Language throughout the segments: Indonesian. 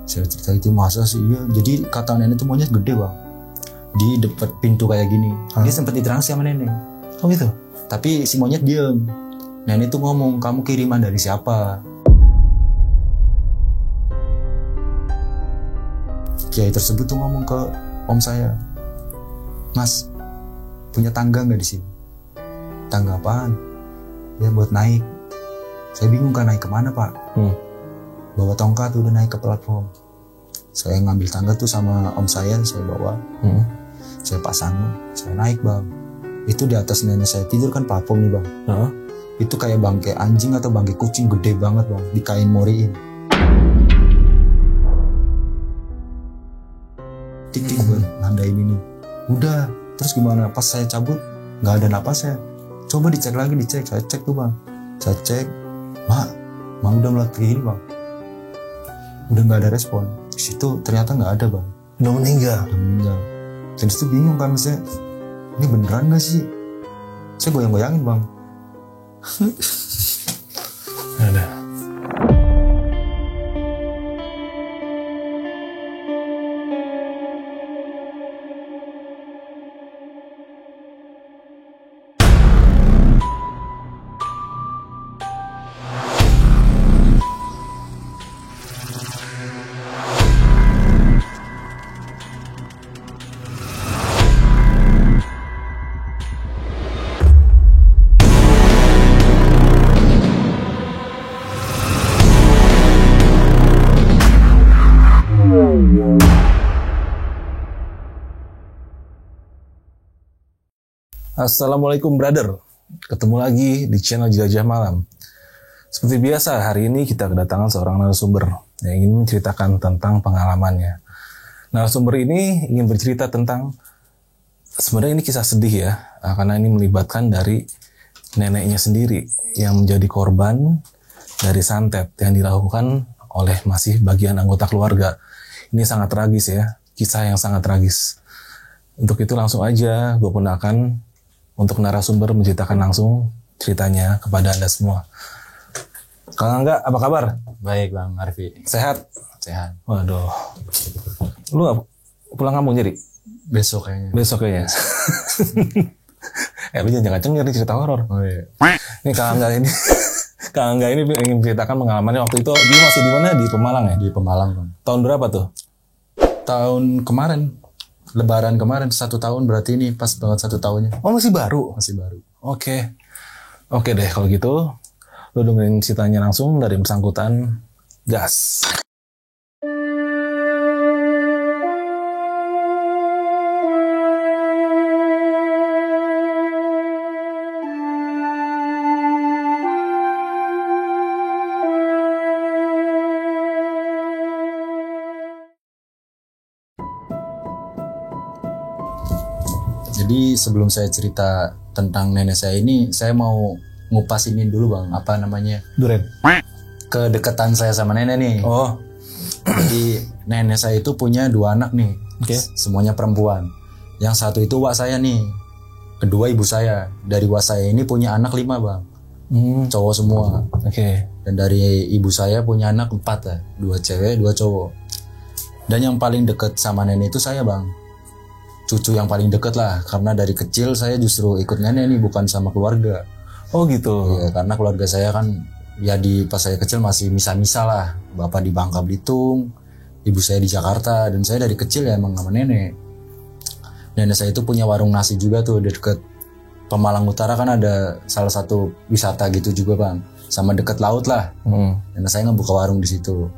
Saya cerita itu, masa sih? Iya. Jadi kata nenek itu monyet gede bang, di dekat pintu kayak gini. Dia sempat ditransi sama nenek. Oh gitu? Tapi si monyet diem. Nenek tuh ngomong, kamu kiriman dari siapa? Kiai tersebut tuh ngomong ke om saya, Mas, punya tangga nggak di sini? Tangga apaan? Ya buat naik. Saya bingung kan naik kemana pak? Bawa tongkat udah naik ke platform. Saya ngambil tangga tuh sama om saya bawa. Saya pasang, saya naik bang. Itu di atas nenek saya tidur kan platform nih bang. Itu kayak bangkai anjing atau bangkai kucing gede banget bang, di kain moriin. Tik-tik buat nandain ini. Udah, terus gimana? Pas saya cabut, nggak ada napasnya. Coba dicek lagi, saya cek tuh bang. Saya cek, mak udah melat kayak gini bang. Udah nggak ada respon. Di situ ternyata nggak ada bang. Udah meninggal. Dan itu bingung kan saya, ini beneran nggak sih? Saya goyang-goyangin bang. Ada. Assalamualaikum brother, ketemu lagi di channel Jelajah Malam. Seperti biasa, hari ini kita kedatangan seorang narasumber yang ingin menceritakan tentang pengalamannya. Narasumber ini ingin bercerita tentang, sebenarnya ini kisah sedih ya, karena ini melibatkan dari neneknya sendiri yang menjadi korban dari santet yang dilakukan oleh masih bagian anggota keluarga. Ini sangat tragis ya, kisah yang sangat tragis. Untuk itu langsung aja gue gunakan untuk narasumber menceritakan langsung ceritanya kepada Anda semua. Kang Angga, apa kabar? Baik Bang Arfi. Sehat? Sehat. Waduh. Lu gak pulang kampung jadi? Besok kayaknya. Besok kayaknya. Lu jangan cengir nih cerita horor. Oh iya. Ini Kang Angga ini. Kang Angga ini ingin menceritakan pengalamannya waktu itu. Dia masih di mana? Di Pemalang ya? Di Pemalang Bang. Tahun berapa tuh? Tahun kemarin. Lebaran kemarin 1 tahun, berarti ini pas banget 1 tahunnya. Oh masih baru? Masih baru. Oke deh kalau gitu. Lu dengerin ceritanya langsung dari bersangkutan. Gas. Jadi sebelum saya cerita tentang nenek saya ini, saya mau ngupas ini dulu Bang, apa namanya? Duren. Kedekatan saya sama nenek nih. Oh. Jadi nenek saya itu punya 2 anak nih. Oke. Semuanya perempuan. Yang satu itu wak saya nih. Kedua ibu saya. Dari wak saya ini punya anak 5 Bang. Cowok semua. Oke. Dan dari ibu saya punya anak 4 ya. 2 cewek, 2 cowok. Dan yang paling deket sama nenek itu saya Bang. Cucu yang paling deket lah, karena dari kecil saya justru ikut nenek nih, bukan sama keluarga. Oh gitu. Ya, karena keluarga saya kan ya pas saya kecil masih misah-misah lah. Bapak di Bangka Belitung, ibu saya di Jakarta, dan saya dari kecil ya emang sama nenek. Nenek saya itu punya warung nasi juga tuh di deket Pemalang Utara, kan ada salah satu wisata gitu juga Bang, sama deket laut lah. Nenek saya ngebuka warung di situ.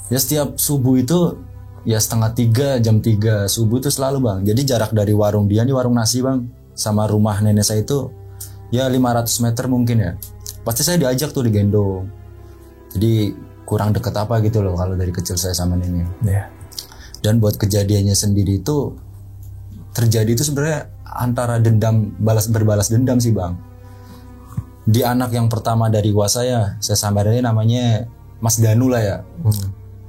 Ya setiap subuh itu ya 2:30, jam 3 subuh itu selalu Bang. Jadi jarak dari warung dia nih, warung nasi Bang, sama rumah nenek saya itu ya 500 meter mungkin ya. Pasti saya diajak tuh, digendong. Jadi kurang deket apa gitu loh kalau dari kecil saya sama nenek. Yeah. Dan buat kejadiannya sendiri itu terjadi itu sebenarnya antara berbalas dendam sih Bang. Di anak yang pertama dari gua saya samarinnya namanya Mas Danu lah ya.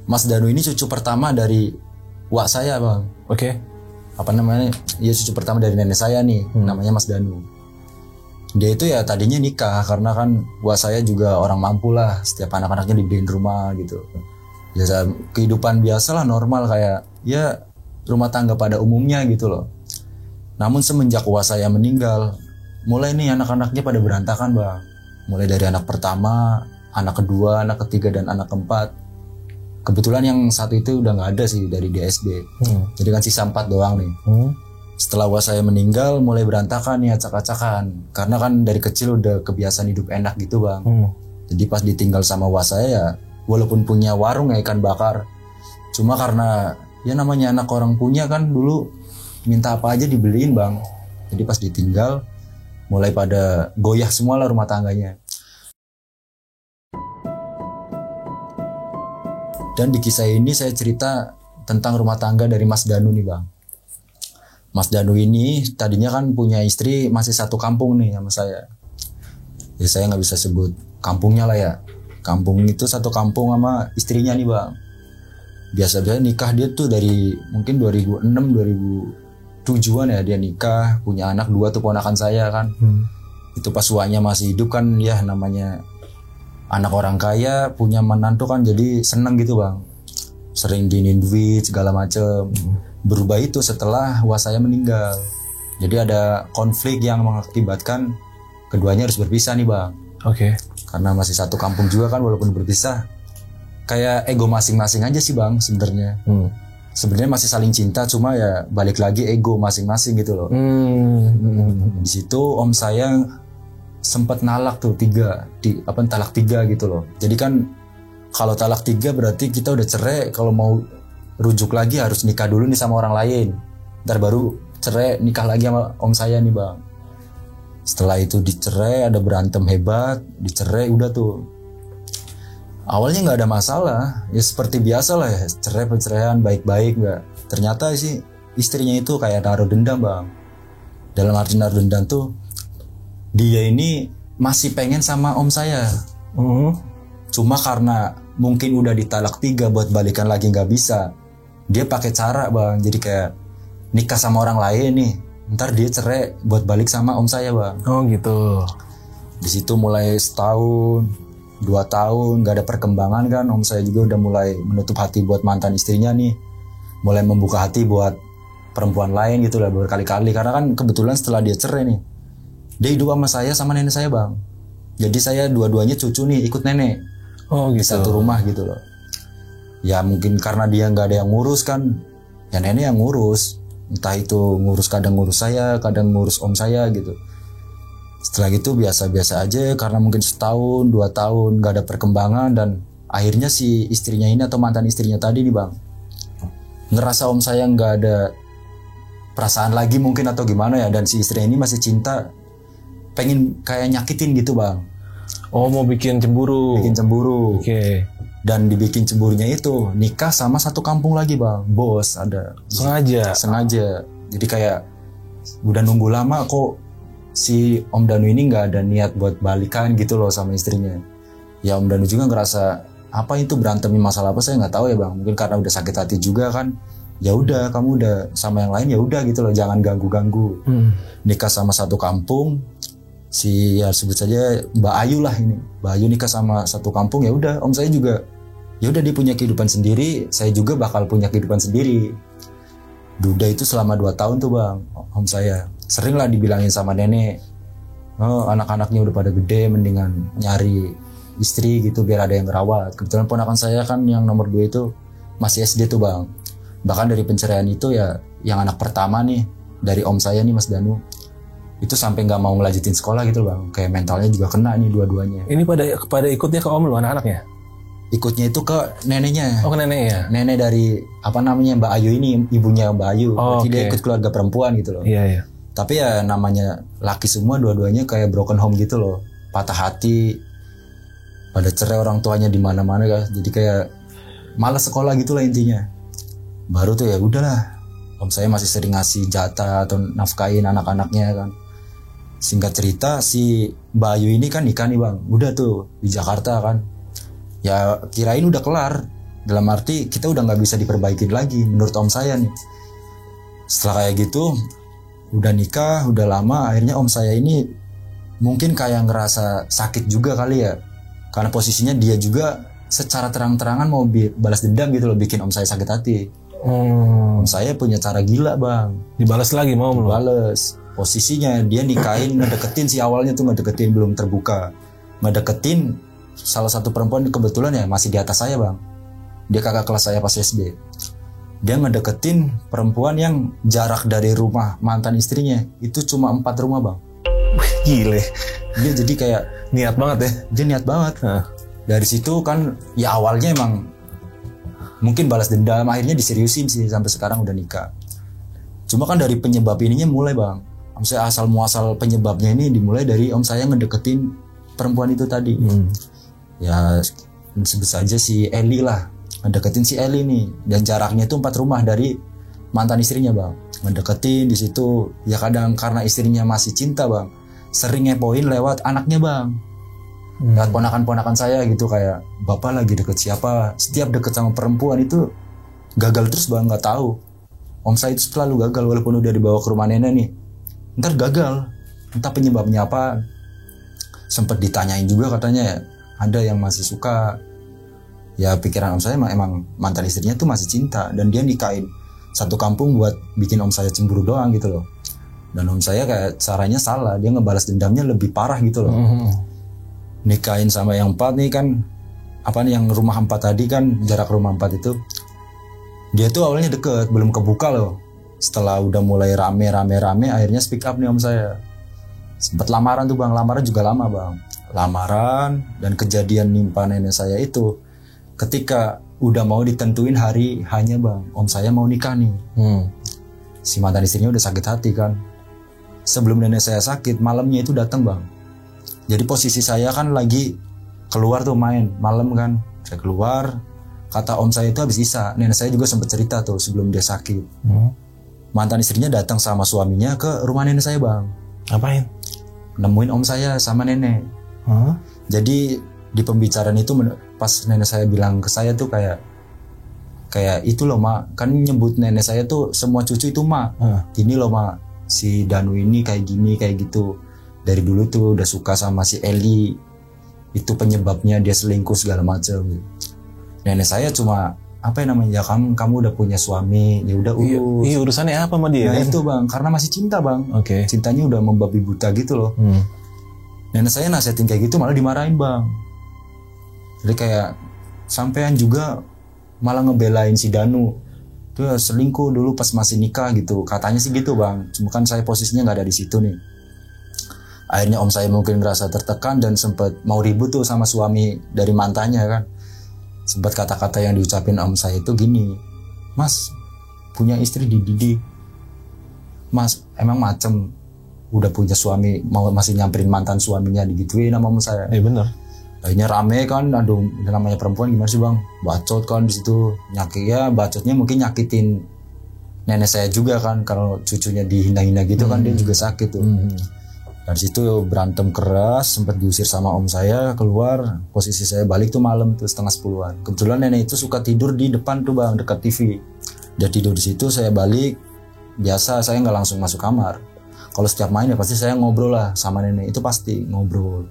Mas Danu ini cucu pertama dari wak saya Bang. Oke. Apa namanya? Ya cucu pertama dari nenek saya nih, namanya Mas Danu. Dia itu ya tadinya nikah, karena kan wak saya juga orang mampu lah, setiap anak-anaknya dibeliin rumah gitu. Ya kehidupan biasa lah, normal kayak ya rumah tangga pada umumnya gitu loh. Namun semenjak wah saya meninggal, mulai nih anak-anaknya pada berantakan bang. Mulai dari anak pertama, anak kedua, anak ketiga, dan anak keempat. Kebetulan yang satu itu udah nggak ada sih dari DSD. Jadi kan sisa 4 doang nih. Setelah wah saya meninggal mulai berantakan nih, acak-acakan. Karena kan dari kecil udah kebiasaan hidup enak gitu bang. Jadi pas ditinggal sama wah saya ya, walaupun punya warung ya ikan bakar, cuma karena ya namanya anak orang punya kan, dulu minta apa aja dibeliin bang. Jadi pas ditinggal mulai pada goyah semua lah rumah tangganya. Dan di kisah ini saya cerita tentang rumah tangga dari Mas Danu nih bang. Mas Danu ini tadinya kan punya istri masih satu kampung nih sama saya. Ya saya nggak bisa sebut kampungnya lah ya. Kampung itu satu kampung sama istrinya nih bang. Biasa-biasa nikah dia tuh dari mungkin 2006 2007an ya dia nikah, punya anak 2 tuh ponakan saya kan. Itu pas suanya masih hidup kan, ya namanya anak orang kaya punya menantu kan, jadi seneng gitu bang. Sering diinin duit segala macem. Berubah itu setelah wah saya meninggal. Jadi ada konflik yang mengakibatkan keduanya harus berpisah nih bang. Oke. Karena masih satu kampung juga kan, walaupun berpisah. Kayak ego masing-masing aja sih bang sebenarnya. Sebenarnya masih saling cinta, cuma ya balik lagi ego masing-masing gitu loh. Di situ om saya sempat nalak tuh talak 3 gitu loh. Jadi kan kalau talak 3 berarti kita udah cerai, kalau mau rujuk lagi harus nikah dulu nih sama orang lain. Ntar baru cerai nikah lagi sama om saya nih bang. Setelah itu dicerai, ada berantem hebat, dicerai udah tuh. Awalnya nggak ada masalah, ya seperti biasa lah ya, cerai perceraian baik-baik nggak. Ternyata sih istrinya itu kayak naruh dendam bang. Dalam arti naruh dendam tuh, dia ini masih pengen sama om saya. Cuma karena mungkin udah ditalak 3 buat balikan lagi nggak bisa. Dia pakai cara bang, jadi kayak nikah sama orang lain nih. Ntar dia cerai buat balik sama om saya bang. Oh gitu. Di situ mulai setahun, 2 tahun nggak ada perkembangan kan. Om saya juga udah mulai menutup hati buat mantan istrinya nih. Mulai membuka hati buat perempuan lain gitu lah berkali-kali. Karena kan kebetulan setelah dia cerai nih, dia hidup sama saya sama nenek saya bang. Jadi saya dua-duanya cucu nih ikut nenek. Oh gitu. Di satu rumah gitu loh. Ya mungkin karena dia nggak ada yang ngurus kan, ya nenek yang ngurus. Entah itu kadang ngurus saya, kadang ngurus om saya gitu. Setelah gitu biasa-biasa aja, karena mungkin setahun 2 tahun nggak ada perkembangan, dan akhirnya si istrinya ini atau mantan istrinya tadi nih bang ngerasa om saya nggak ada perasaan lagi mungkin atau gimana ya, dan si istrinya ini masih cinta, pengen kayak nyakitin gitu bang. Oh mau bikin cemburu. Oke. Dan dibikin cemburunya itu nikah sama satu kampung lagi bang, bos ada. Sengaja. Jadi kayak udah nunggu lama kok si Om Danu ini nggak ada niat buat balikan gitu loh sama istrinya. Ya Om Danu juga ngerasa apa itu berantemin masalah apa saya nggak tahu ya bang. Mungkin karena udah sakit hati juga kan. Ya udah kamu udah sama yang lain ya udah gitu loh, jangan ganggu. Nikah sama satu kampung. Si ya sebut saja Mbak Ayu lah ini. Mbak Ayu nikah sama satu kampung, ya udah om saya juga ya udah dia punya kehidupan sendiri, saya juga bakal punya kehidupan sendiri. Duda itu selama 2 tahun tuh bang, om saya sering lah dibilangin sama nenek, oh anak-anaknya udah pada gede, mendingan nyari istri gitu biar ada yang ngerawat. Kebetulan ponakan saya kan yang nomor 2 itu masih SD tuh bang. Bahkan dari penceraian itu ya yang anak pertama nih dari om saya nih Mas Danu, itu sampai nggak mau ngelanjutin sekolah gitu bang, kayak mentalnya juga kena nih dua-duanya. Ini pada ikutnya ke om lu anak-anaknya? Ikutnya itu ke neneknya. Oh ke nenek ya? Nenek dari apa namanya Mbak Ayu ini, ibunya Mbak Ayu. Oh, jadi dia ikut keluarga perempuan gitu loh. Iya. Tapi ya namanya laki semua, dua-duanya kayak broken home gitu loh, patah hati, pada cerai orang tuanya di mana-mana kan. Jadi kayak malas sekolah gitulah intinya. Baru tuh ya udahlah, om saya masih sering ngasih jatah atau nafkain anak-anaknya kan. Singkat cerita si Mbak Ayu ini kan nikah nih bang, udah tuh di Jakarta kan. Ya kirain udah kelar, dalam arti kita udah nggak bisa diperbaikin lagi menurut om saya nih. Setelah kayak gitu udah nikah udah lama, akhirnya om saya ini mungkin kayak ngerasa sakit juga kali ya, karena posisinya dia juga secara terang-terangan mau balas dendam gitu loh, bikin om saya sakit hati. Om saya punya cara gila bang. Dibalas lagi mau belum? Bales. Posisinya dia nikahin, ngedeketin si awalnya tuh ngedeketin belum terbuka. Ngedeketin salah satu perempuan kebetulan ya masih di atas saya bang. Dia kakak kelas saya pas SD. Dia ngedeketin perempuan yang jarak dari rumah mantan istrinya itu cuma 4 rumah bang. Gile. Dia jadi kayak Niat banget ya. dia niat banget. Dari situ kan ya awalnya emang mungkin balas dendam, akhirnya diseriusin sih sampai sekarang udah nikah. Cuma kan dari penyebab ininya mulai bang. Om saya asal muasal penyebabnya ini dimulai dari om saya ngedeketin perempuan itu tadi. Ya sebut saja si Eli lah. Ngedeketin si Eli nih. Dan jaraknya itu 4 rumah dari mantan istrinya bang. Ngedeketin di situ. Ya kadang karena istrinya masih cinta bang, sering ngepoin lewat anaknya bang. Lewat ponakan-ponakan saya gitu, kayak bapak lagi deket siapa. Setiap deket sama perempuan itu gagal terus bang, nggak tahu. Om saya itu selalu gagal walaupun udah dibawa ke rumah nenek nih. Ntar gagal, entah penyebabnya apa. Sempet ditanyain juga katanya ada yang masih suka. Ya pikiran om saya emang mantan istrinya tuh masih cinta dan dia nikahin satu kampung buat bikin om saya cemburu doang gitu loh. Dan om saya kayak caranya salah, dia ngebalas dendamnya lebih parah gitu loh. Nikahin sama yang 4 nih kan, apa nih yang rumah 4 tadi kan, jarak rumah 4 itu dia tuh awalnya deket, belum kebuka loh. Setelah udah mulai rame akhirnya speak up nih om saya. Sempet lamaran tuh bang, lamaran juga lama bang. Lamaran dan kejadian nimpa nenek saya itu ketika udah mau ditentuin hari hanya bang, om saya mau nikah nih. Si mantan istrinya udah sakit hati kan. Sebelum nenek saya sakit, malamnya itu datang bang. Jadi posisi saya kan lagi keluar tuh main malam kan. Saya keluar, kata om saya itu habis isya. Nenek saya juga sempat cerita tuh sebelum dia sakit. Mantan istrinya datang sama suaminya ke rumah nenek saya bang. Apain? Nemuin om saya sama nenek. Jadi di pembicaraan itu pas nenek saya bilang ke saya tuh kayak itu loh mak, kan nyebut nenek saya tuh semua cucu itu mak. Gini loh mak, si Danu ini kayak gini kayak gitu. Dari dulu tuh udah suka sama si Eli. Itu penyebabnya dia selingkuh segala macam. Nenek saya cuma apa yang namanya, ya kamu udah punya suami, ya udah urus. Iya, urusannya apa sama dia? Nah kan? itu bang, karena masih cinta bang. Oke. Cintanya udah membabi buta gitu loh. Nenek saya nasihatin kayak gitu malah dimarahin bang. Jadi kayak sampean juga malah ngebelain si Danu. Dia selingkuh dulu pas masih nikah gitu. Katanya sih gitu bang. Cuma kan saya posisinya nggak ada di situ nih. Akhirnya om saya mungkin ngerasa tertekan dan sempat mau ribut tuh sama suami dari mantannya kan. Sempat kata-kata yang diucapin om saya itu gini, mas punya istri dididik, mas emang macem udah punya suami mau masih nyamperin mantan suaminya digituin sama om saya. Iya benar. Akhirnya rame kan, aduh namanya perempuan gimana sih bang, bacot kan di situ. Nyakitnya bacotnya mungkin nyakitin nenek saya juga kan, kalau cucunya dihina-hina gitu kan dia juga sakit tuh. Dari situ berantem keras, sempat diusir sama om saya keluar. Posisi saya balik tuh malam tuh 9:30-an. Kebetulan nenek itu suka tidur di depan tuh bang, dekat TV. Dia tidur di situ, saya balik. Biasa saya nggak langsung masuk kamar. Kalau setiap main ya pasti saya ngobrol lah sama nenek, itu pasti ngobrol.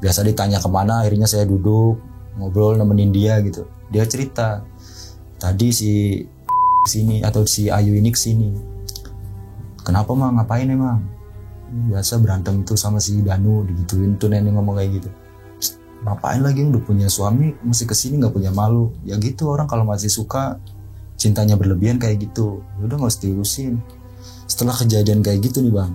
Biasa ditanya kemana, akhirnya saya duduk ngobrol nemenin dia gitu. Dia cerita, tadi si sini atau si Ayu ini kesini. Kenapa mah, ngapain emang? Biasa berantem tuh sama si Danu, digituin tuh nenek ngomong kayak gitu. Ngapain lagi udah punya suami masih kesini nggak punya malu? Ya gitu orang kalau masih suka cintanya berlebihan kayak gitu, udah nggak usah diurusin. Setelah kejadian kayak gitu nih bang,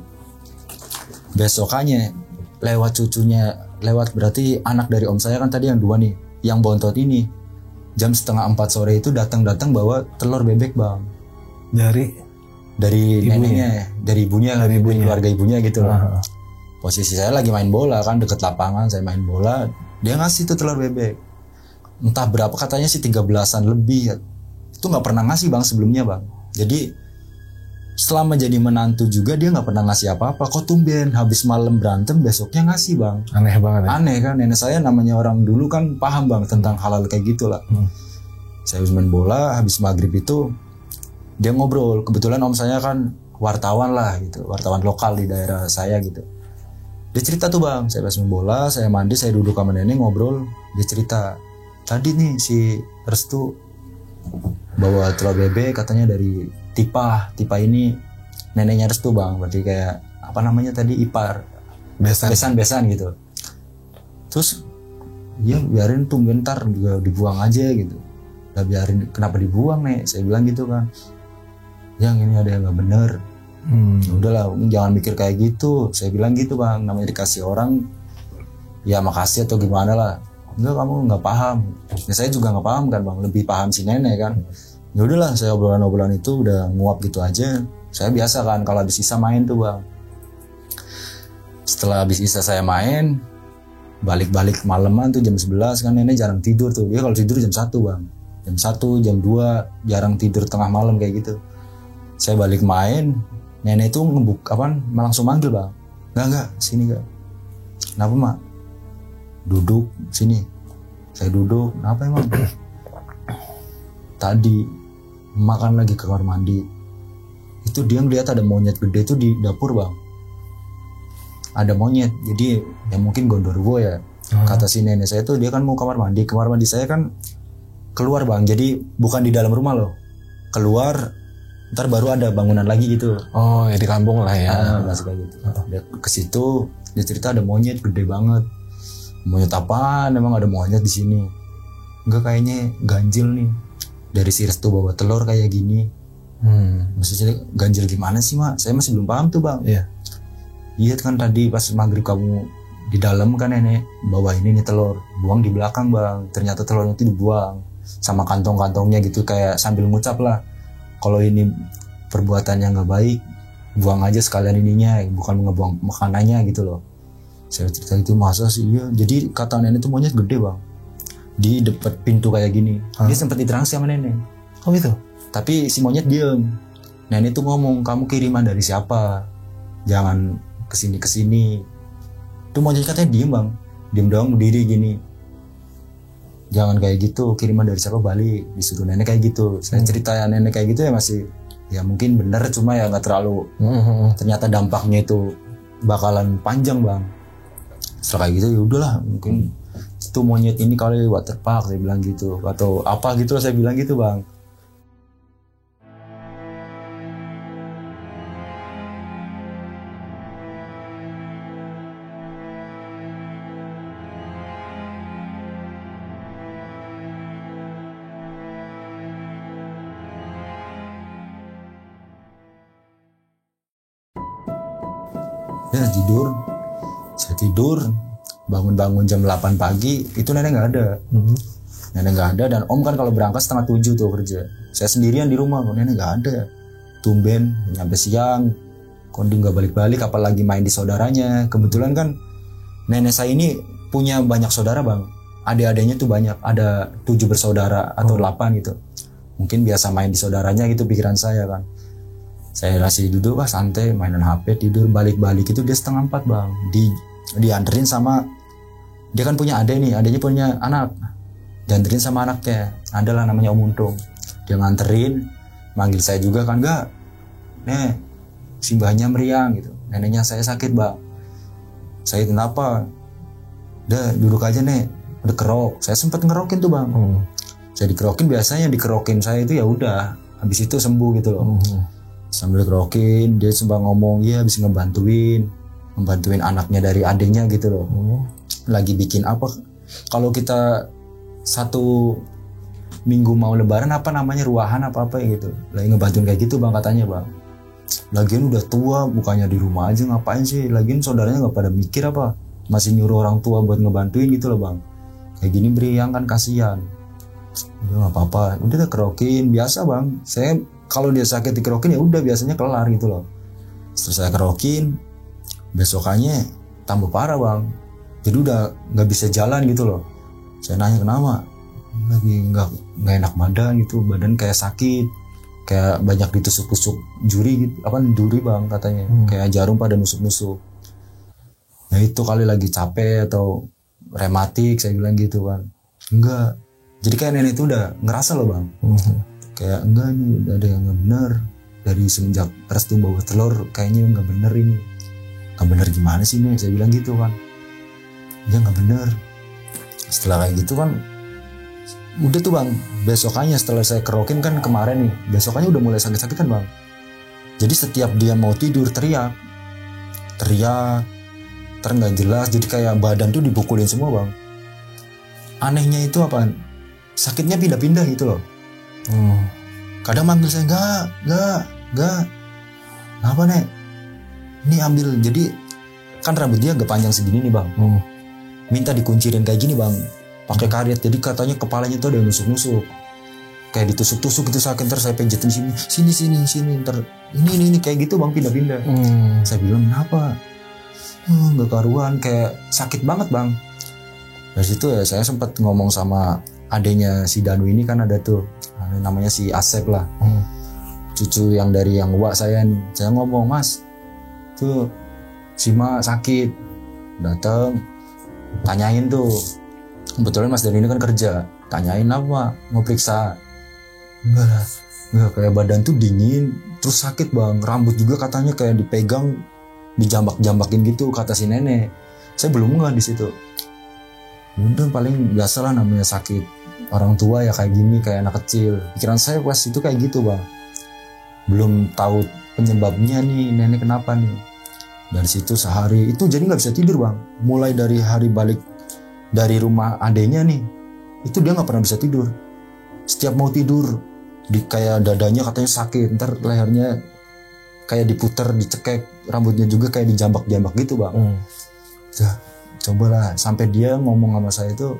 besokannya lewat cucunya, lewat berarti anak dari om saya kan tadi yang 2 nih, yang bontot ini jam 3:30 sore itu datang bawa telur bebek bang. Dari neneknya, dari ibunya, dari keluarga ibunya gitu loh. Posisi saya lagi main bola kan deket lapangan, saya main bola, dia ngasih tuh telur bebek. Entah berapa katanya sih 13-an lebih. Itu nggak pernah ngasih bang sebelumnya bang. Jadi selama jadi menantu juga dia nggak pernah ngasih apa-apa. Kok tumben habis malam berantem besoknya ngasih bang. Aneh banget ya? Aneh kan, nenek saya namanya orang dulu kan paham bang tentang hal-hal kayak gitulah. Saya habis main bola, habis maghrib itu dia ngobrol. Kebetulan om saya kan wartawan lah gitu, wartawan lokal di daerah saya gitu. Dia cerita tuh bang, saya pas main bola, saya mandi, saya duduk sama nenek ngobrol. Dia cerita, tadi nih si Restu bawa telur bebek katanya dari Tipa ini neneknya Restu bang, berarti kayak apa namanya tadi ipar besan gitu. Terus ya biarin tuh bentar juga dibuang aja gitu, udah biarin, kenapa dibuang nek, saya bilang gitu kan. Yang ini ada yang nggak bener. Udahlah jangan mikir kayak gitu, saya bilang gitu bang, namanya dikasih orang ya makasih atau gimana lah. Enggak, kamu nggak paham. Ya, saya juga nggak paham kan bang, lebih paham si nenek kan. Ya udahlah, saya obrolan itu udah nguap gitu aja. Saya biasa kan kalau habis isa main tuh bang. Setelah habis isa saya main, balik malaman tuh jam 11 kan, nenek jarang tidur tuh. Dia kalau tidur jam 1 bang, jam 1 jam 2, jarang tidur tengah malam kayak gitu. Saya balik main, nenek itu langsung manggil bang. Enggak sini enggak. Kenapa mak? Duduk sini. Saya duduk. Kenapa emang? Tadi makan lagi ke kamar mandi, itu dia ngeliat ada monyet gede tuh di dapur bang. Ada monyet, jadi ya mungkin gondorwo ya. Kata si nenek saya tuh, dia kan mau kamar mandi saya kan keluar bang, jadi bukan di dalam rumah loh, keluar, ntar baru ada bangunan lagi gitu. Oh ya di kampung lah ya. Masih kayak gitu. Dia ke situ, dia cerita ada monyet gede banget. Monyet apaan? Emang ada monyet di sini? Enggak, kayaknya ganjil nih. Dari si Restu bawa telur kayak gini. Maksudnya ganjil gimana sih mak? Saya masih belum paham tuh bang. Iya kan tadi pas maghrib kamu di dalam kan nenek bawa ini nih telur, buang di belakang bang. Ternyata telurnya itu dibuang sama kantong-kantongnya gitu, kayak sambil ngucap lah, kalau ini perbuatannya nggak baik, buang aja sekalian ininya, bukan ngebuang makanannya gitu loh. Saya cerita itu, masa sih? Iya. Jadi kata nenek itu monyet gede bang, di dekat pintu kayak gini. Dia sempat ditransi sama nenek. Oh gitu. Tapi si monyet diem. Nenek tuh ngomong, kamu kiriman dari siapa? Jangan kesini. Tuh monyet katanya diem bang, diem doang berdiri gini. Jangan kayak gitu, kiriman dari siapa, balik. Disuruh nenek kayak gitu. Saya cerita ya nenek kayak gitu ya masih, ya mungkin bener, cuma ya nggak terlalu. Ternyata dampaknya itu bakalan panjang bang. Setelah kayak gitu ya udahlah, mungkin itu monyet ini kali waterpark, saya bilang gitu, atau apa gitu lah, saya bilang gitu bang. Ya saya tidur, bangun jam 8 pagi, itu nenek nggak ada. Nenek nggak ada, dan om kan kalau berangkat 6:30 tuh kerja. Saya sendirian di rumah, nenek nggak ada. Tumben nyampe siang, kondi nggak balik-balik, apalagi main di saudaranya. Kebetulan kan nenek saya ini punya banyak saudara bang, adik-adiknya tuh banyak, ada 7 bersaudara atau 8 gitu. Mungkin biasa main di saudaranya gitu pikiran saya kan. Saya masih duduk santai mainan HP, tidur, balik-balik itu dia 3:30 bang. Dianterin sama, dia kan punya adik nih, adiknya punya anak, dianterin sama anaknya, adalah namanya Om Untung. Dia nganterin, manggil saya juga kan, enggak nek, simbahnya meriang gitu, neneknya saya sakit bang. Saya kenapa? Udah duduk aja nek, udah kerok. Saya sempat ngerokin tuh bang. Saya dikerokin, biasanya dikerokin saya itu ya udah habis itu sembuh gitu loh. Sambil kerokin, dia sempat ngomong, iya bisa ngebantuin anaknya dari adiknya gitu loh. Lagi bikin apa, kalau kita 1 minggu mau lebaran apa namanya, ruahan apa gitu, lagi ngebantuin kayak gitu bang katanya bang. Lagian udah tua, bukannya di rumah aja ngapain sih, lagian saudaranya nggak pada mikir apa, masih nyuruh orang tua buat ngebantuin gitu loh bang. Kayak gini beriang kan kasihan. Udah nggak apa-apa, udah kerokin biasa bang. Saya kalau dia sakit dikerokin ya udah biasanya kelar gitu loh. Setelah saya kerokin, besokannya tambah parah bang. Jadi udah nggak bisa jalan gitu loh. Saya nanya kenapa, lagi nggak enak badan gitu, badan kayak sakit, kayak banyak ditusuk-tusuk juri gitu, duri bang katanya, kayak jarum pada nusuk-nusuk. Nah itu kali lagi capek atau rematik, saya bilang gitu kan. Enggak, jadi kayak nenek itu udah ngerasa loh bang. Kayak enggak nih, udah ada yang nggak bener. Dari semenjak Restu bawa telur, kayaknya nggak bener ini. Nggak bener gimana sih nih? Saya bilang gitu kan. Ya nggak bener. Setelah kayak gitu kan, Udah tuh bang, besokannya setelah saya kerokin kan kemarin nih, besokannya udah mulai sakit-sakitan bang. Jadi setiap dia mau tidur teriak, nggak jelas. Jadi kayak badan tuh dipukulin semua bang. Anehnya itu apa? Sakitnya pindah-pindah gitu loh. Kadang manggil saya, enggak. Apa nek? Ini ambil. Jadi kan rambut dia agak panjang segini nih bang. Minta dikuncirin kayak gini bang, pakai karet. Jadi katanya kepalanya tuh ada yang nusuk-nusuk, kayak ditusuk-tusuk gitu sakit. Ntar saya pijetin sini. Ntar ini kayak gitu bang, pindah-pindah. Saya bilang kenapa? Nggak karuan, kayak sakit banget bang. Dari situ ya saya sempat ngomong sama adenya si Danu ini, kan ada tuh namanya si Asep lah, cucu yang dari yang uak saya nih. Saya ngomong, mas tuh si Ma sakit, datang tanyain tuh, kebetulan mas Danu ini kan kerja, tanyain apa, mau periksa. Enggak, kayak badan tuh dingin terus sakit bang. Rambut juga katanya kayak dipegang, dijambak-jambakin gitu kata si nenek. Saya belum nggak di situ. Udah paling biasa lah, namanya sakit orang tua ya kayak gini, kayak anak kecil. Pikiran saya pas itu kayak gitu bang, belum tahu penyebabnya nih nenek kenapa nih. Dari situ sehari itu jadi nggak bisa tidur bang. Mulai dari hari balik dari rumah adenya nih, itu dia nggak pernah bisa tidur. Setiap mau tidur kayak dadanya katanya sakit, ntar lehernya kayak diputer, dicekek, rambutnya juga kayak dijambak-jambak gitu bang. Cobalah, sampai dia ngomong sama saya itu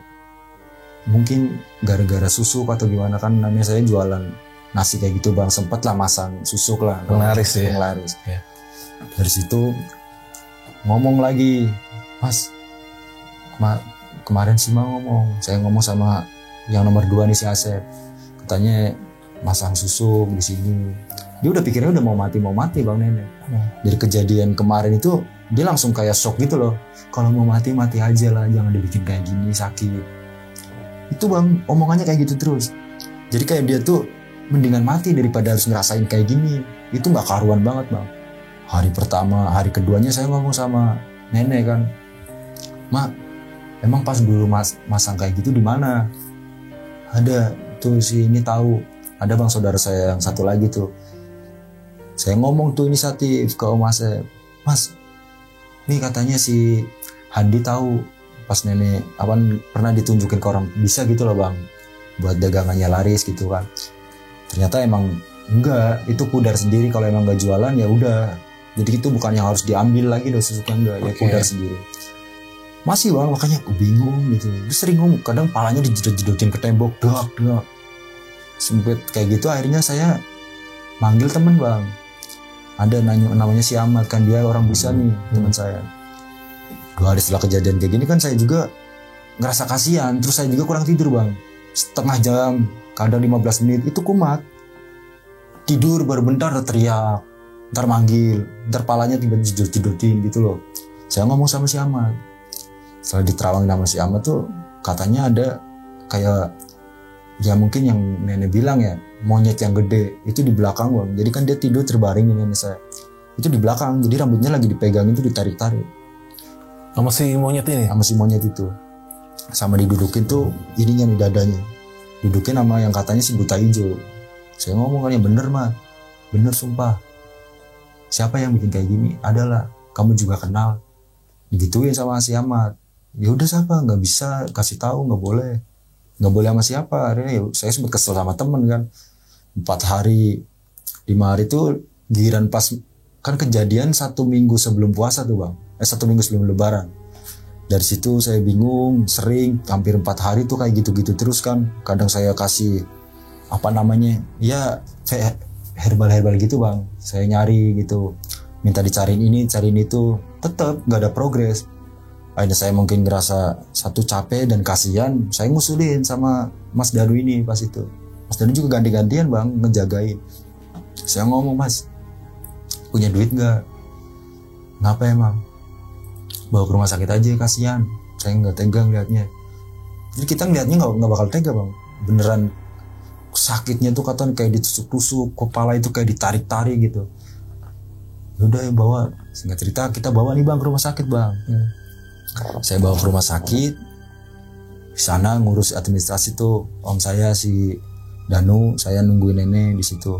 mungkin gara-gara susuk atau gimana, kan namanya saya jualan nasi kayak gitu bang, sempet lah masang susuk lah, penglaris ya. Yeah. Dari situ ngomong lagi, mas kemarin sih mah saya ngomong sama yang nomor 2 nih si Asep, katanya masang susuk di sini. Dia udah pikirnya udah mau mati bang nenek. Dari kejadian kemarin itu dia langsung kayak shock gitu loh. Kalau mau mati aja lah, jangan dibikin kayak gini, sakit. Itu bang, omongannya kayak gitu terus. Jadi kayak dia tuh mendingan mati daripada harus ngerasain kayak gini. Itu nggak karuan banget bang. Hari pertama, hari keduanya saya ngomong sama nenek kan, Mak, emang pas dulu masang kayak gitu di mana? Ada tuh si ini tahu. Ada bang saudara saya yang satu lagi tuh. Saya ngomong tuh inisiatif ke Om Asep, Mas, nih katanya si Handi tahu pas nenek pernah ditunjukin ke orang bisa gitu loh bang, buat dagangannya laris gitu kan. Ternyata emang enggak, itu pudar sendiri. Kalau emang nggak jualan ya udah. Jadi itu bukan yang harus diambil lagi dong susuknya, enggak, ya pudar sendiri. Masih bang, makanya aku bingung gitu. Dia sering ngomong, kadang palanya dijedot-jedotin ke tembok, dak. Sempet kayak gitu, akhirnya saya manggil temen bang. Ada namanya si Ahmad, kan dia orang bisa nih, teman saya. 2 hari setelah kejadian kayak gini kan saya juga ngerasa kasihan, terus saya juga kurang tidur bang. Setengah jam, kadang 15 menit, itu kumat. Tidur baru bentar teriak, ntar manggil, ntar palanya tiba jedot-jedotin gitu loh. Saya ngomong sama si Ahmad. Setelah diterawang sama si Ahmad tuh, katanya ada kayak, ya mungkin yang nenek bilang ya, monyet yang gede itu di belakang bang. Jadi kan dia tidur terbaring dengan nenek saya, itu di belakang. Jadi rambutnya lagi dipegang itu, ditarik-tarik sama si monyet ini, sama si monyet itu, sama didudukin tuh ininya nih, dadanya dudukin sama yang katanya si buta hijau. Saya ngomong kan, ya bener mah, bener sumpah, siapa yang bikin kayak gini? Adalah kamu juga kenal, digituin sama si Ahmad. Ya udah siapa, nggak bisa kasih tahu, nggak boleh sama siapa. Akhirnya ya saya sempat kesel sama temen kan. 4 hari 5 hari tuh giliran pas kan kejadian 1 minggu sebelum puasa tuh bang, 1 minggu sebelum lebaran. Dari situ saya bingung, sering hampir 4 hari tuh kayak gitu-gitu terus kan. Kadang saya kasih ya herbal gitu bang, saya nyari gitu, minta dicariin ini cariin itu, tetap nggak ada progres. Akhirnya saya mungkin ngerasa satu capek dan kasihan, saya ngusulin sama Mas Danu ini pas itu. Mas Danu juga ganti-gantian bang ngejagain. Saya ngomong, Mas, punya duit nggak? Kenapa emang? Bawa ke rumah sakit aja, kasihan. Saya nggak tega ngeliatnya. Jadi kita ngeliatnya nggak bakal tega bang. Beneran sakitnya tuh katanya kayak ditusuk-tusuk, kepala itu kayak ditarik-tarik gitu. Yaudah ya bawa, singkat cerita kita bawa nih bang ke rumah sakit bang. Saya bawa ke rumah sakit, Di sana ngurus administrasi tuh om saya si Danu, saya nungguin nenek di situ.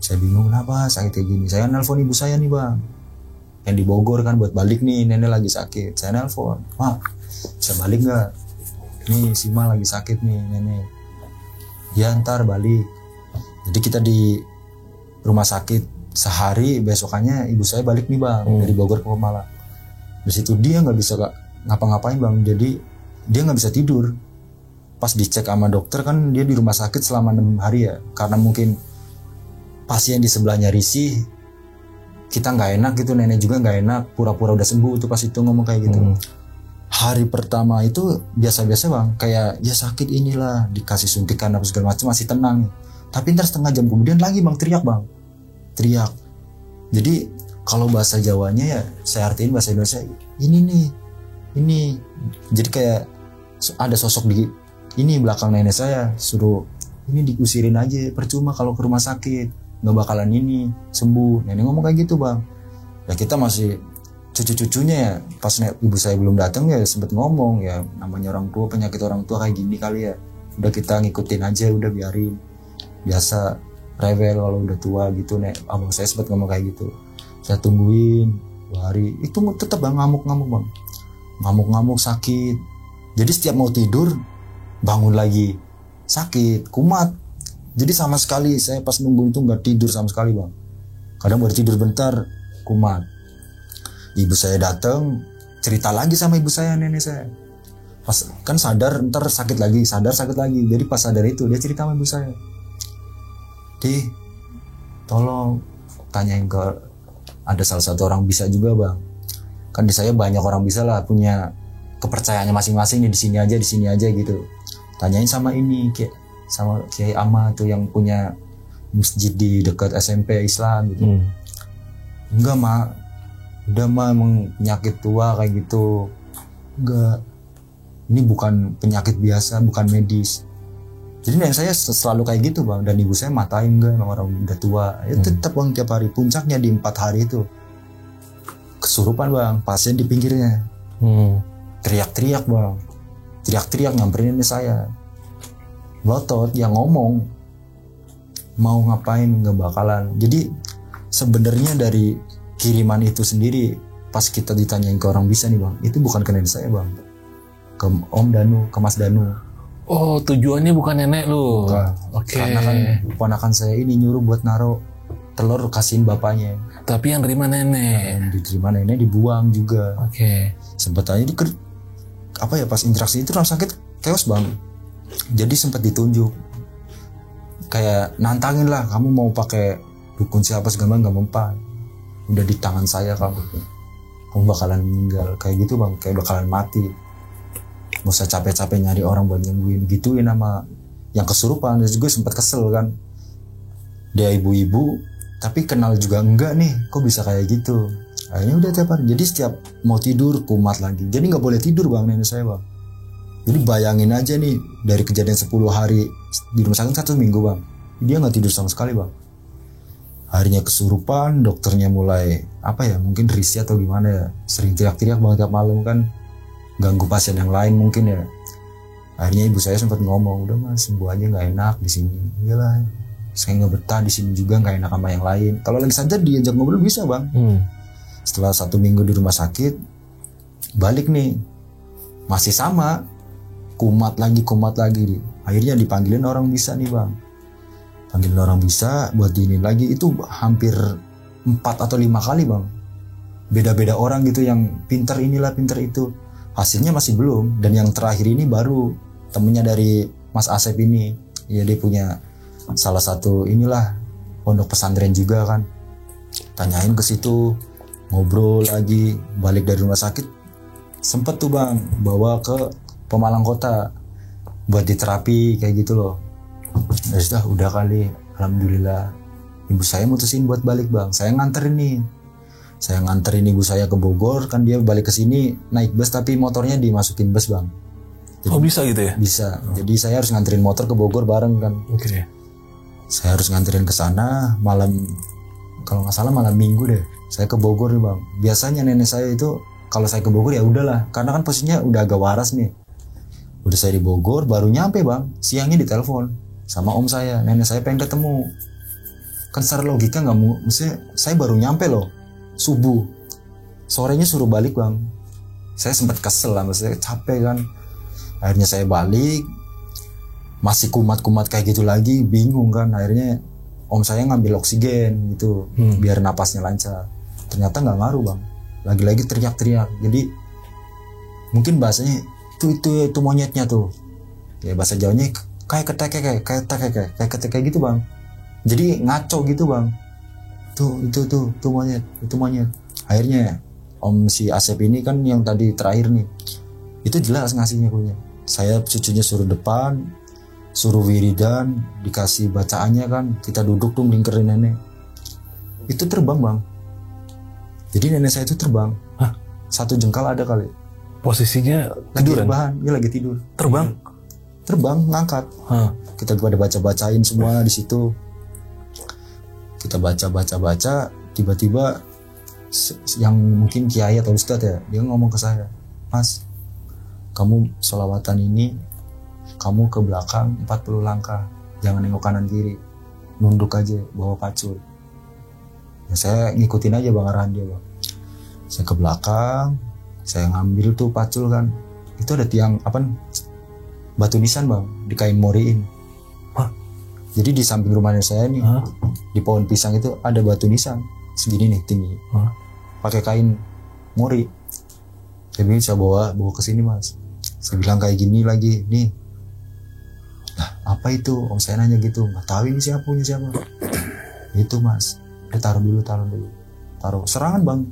Saya bingung kenapa sakit kayak gini. Saya nelpon ibu saya nih bang, yang di Bogor kan buat balik nih, nenek lagi sakit. Saya nelpon, "Mak, bisa balik nggak? Nih si Ma lagi sakit nih nenek." "Ya ntar balik." Jadi kita di rumah sakit sehari, besokannya ibu saya balik nih bang dari Bogor ke Malang. Di situ dia nggak bisa ngapa-ngapain bang, jadi dia nggak bisa tidur. Pas dicek sama dokter kan dia di rumah sakit selama 6 hari ya, karena mungkin pasien di sebelahnya risih, kita nggak enak gitu, nenek juga nggak enak, pura-pura udah sembuh tuh pas itu ngomong kayak gitu. Hari pertama itu biasa-biasa bang, kayak ya sakit inilah, dikasih suntikan apa segala macam masih tenang. Tapi ntar setengah jam kemudian lagi bang teriak. Jadi kalau bahasa Jawanya ya saya artiin bahasa Indonesia, ini. Jadi kayak ada sosok di ini belakang nenek saya, suruh ini diusirin aja, percuma kalau ke rumah sakit, nggak bakalan ini sembuh. Nenek ngomong kayak gitu bang. Ya kita masih cucu-cucunya ya, pas ibu saya belum datang ya sempet ngomong ya, namanya orang tua, penyakit orang tua kayak gini kali ya, udah kita ngikutin aja, udah biarin, biasa rewel kalau udah tua gitu. Nek abang saya sempet ngomong kayak gitu. Saya tungguin 2 hari itu tetap bang ngamuk sakit. Jadi setiap mau tidur bangun lagi sakit, kumat. Jadi sama sekali saya pas nunggu itu nggak tidur sama sekali bang. Kadang baru tidur bentar kumat. Ibu saya datang cerita lagi sama ibu saya, nenek saya. Pas kan sadar ntar sakit lagi. Jadi pas sadar itu dia cerita sama ibu saya, "Di, tolong tanyain ke ada salah satu orang bisa juga bang. Kan di saya banyak orang bisa lah, punya kepercayaannya masing-masing nih, di sini aja gitu. Tanyain sama ini, sama Kiai Ama tuh yang punya masjid di dekat SMP Islam gitu." "Enggak mak, udah mah emang penyakit tua kayak gitu." "Enggak, ini bukan penyakit biasa, bukan medis." Jadi nenek saya selalu kayak gitu bang, dan ibu saya matain, enggak emang orang udah tua. Ya tetap bang tiap hari, puncaknya di 4 hari itu kesurupan bang, pasien di pinggirnya teriak-teriak bang, nyamperin nenek saya, melotot, yang ngomong mau ngapain nggak bakalan. Jadi sebenarnya dari kiriman itu sendiri, pas kita ditanyain ke orang bisa nih bang, itu bukan ke nenek saya bang, ke Om Danu, ke Mas Danu. Oh, tujuannya bukan nenek lu. Oke. Karena kan ponakan saya ini nyuruh buat naruh telur kasihin bapaknya. Tapi yang terima nenek. Yang diterima nenek dibuang juga. Oke. Sempet aja pas interaksi itu rumah sakit chaos bang. Jadi sempat ditunjuk, kayak nantangin lah, kamu mau pakai dukun siapa segala nggak mempan. Udah di tangan saya kamu bakalan meninggal kayak gitu bang, kayak bakalan mati. Gak usah capek-capek nyari orang buat nyembuhin, gituin sama yang kesurupan. Dan juga sempat kesel kan, dia ibu-ibu tapi kenal juga enggak nih, kok bisa kayak gitu. Akhirnya udah tiap hari, jadi setiap mau tidur kumat lagi. Jadi gak boleh tidur bang nenek saya bang. Jadi bayangin aja nih, dari kejadian 10 hari di rumah sakit 1 minggu bang, dia gak tidur sama sekali bang. Akhirnya kesurupan, dokternya mulai mungkin risih atau gimana ya, sering teriak-teriak bang tiap malam kan, ganggu pasien yang lain mungkin ya. Akhirnya ibu saya sempat ngomong, "Udah mas, sembuh aja, nggak enak di sini." "Iyalah, saya nggak betah di sini juga, nggak enak sama yang lain." Kalau lagi sadar diajak ngobrol bisa bang. Setelah 1 minggu di rumah sakit, balik nih, masih sama, kumat lagi. Akhirnya dipanggilin orang bisa nih bang. Panggilin orang bisa buat diinin lagi, itu hampir 4 atau 5 kali bang. Beda-beda orang gitu yang pinter inilah, pinter itu. Hasilnya masih belum. Dan yang terakhir ini baru temennya dari Mas Asep ini. Ya dia punya salah satu inilah pondok pesantren juga kan. Tanyain ke situ, ngobrol lagi, balik dari rumah sakit. Sempet tuh bang bawa ke Pemalang Kota buat diterapi kayak gitu loh. Dari situ udah kali, alhamdulillah. Ibu saya mutusin buat balik bang. Saya nganterin ibu saya ke Bogor, kan dia balik ke sini naik bus tapi motornya dimasukin bus bang. Jadi, bisa gitu ya? Bisa. Jadi saya harus nganterin motor ke Bogor bareng kan. Oke. Saya harus nganterin ke sana malam, kalau nggak salah malam Minggu deh. Saya ke Bogor nih bang. Biasanya nenek saya itu kalau saya ke Bogor ya udahlah, karena kan posisinya udah agak waras nih. Udah saya di Bogor, baru nyampe bang, siangnya ditelepon sama om saya, nenek saya pengen ketemu. Kan secara logika nggak mau, maksudnya saya baru nyampe loh, subuh, sorenya suruh balik bang. Saya sempat kesel lah, maksudnya capek kan. Akhirnya saya balik, masih kumat-kumat kayak gitu lagi, bingung kan. Akhirnya om saya ngambil oksigen gitu, biar napasnya lancar. Ternyata nggak ngaruh bang, lagi-lagi teriak-teriak. Jadi mungkin bahasanya itu monyetnya tuh, ya bahasa Jawanya kayak ketek gitu bang. Jadi ngaco gitu bang, tuh monyet. Akhirnya om si Asep ini kan yang tadi terakhir nih, itu jelas ngasihnya punya. Saya cucunya suruh depan, suruh wiridan, dikasih bacaannya kan, kita duduk tuh melingkarin nenek. Itu terbang bang. Jadi nenek saya itu terbang. Hah? 1 jengkal ada kali. Posisinya Lagi tiduran? rebahan, dia lagi tidur. Terbang? Ngangkat. Hah. Kita pada bacain semua di situ. Kita baca, tiba-tiba yang mungkin kiai atau ustadz ya, dia ngomong ke saya, Mas, kamu sholawatan ini, kamu ke belakang 40 langkah, jangan nengok kanan kiri, nunduk aja, bawa pacul. Ya, saya ngikutin aja bang arahan dia bang. Saya ke belakang, saya ngambil tuh pacul kan, itu ada tiang batu nisan bang, di kain moriin. Hah? Jadi di samping rumahnya saya nih, di pohon pisang itu ada batu nisan segini nih tinggi, pakai kain mori. Saya bilang saya bawa ke sini mas. Saya bilang kayak gini lagi nih. Nah apa itu? Om saya nanya gitu, nggak tahu ini siapa. Itu mas, dia taruh dulu. Taruh serangan bang.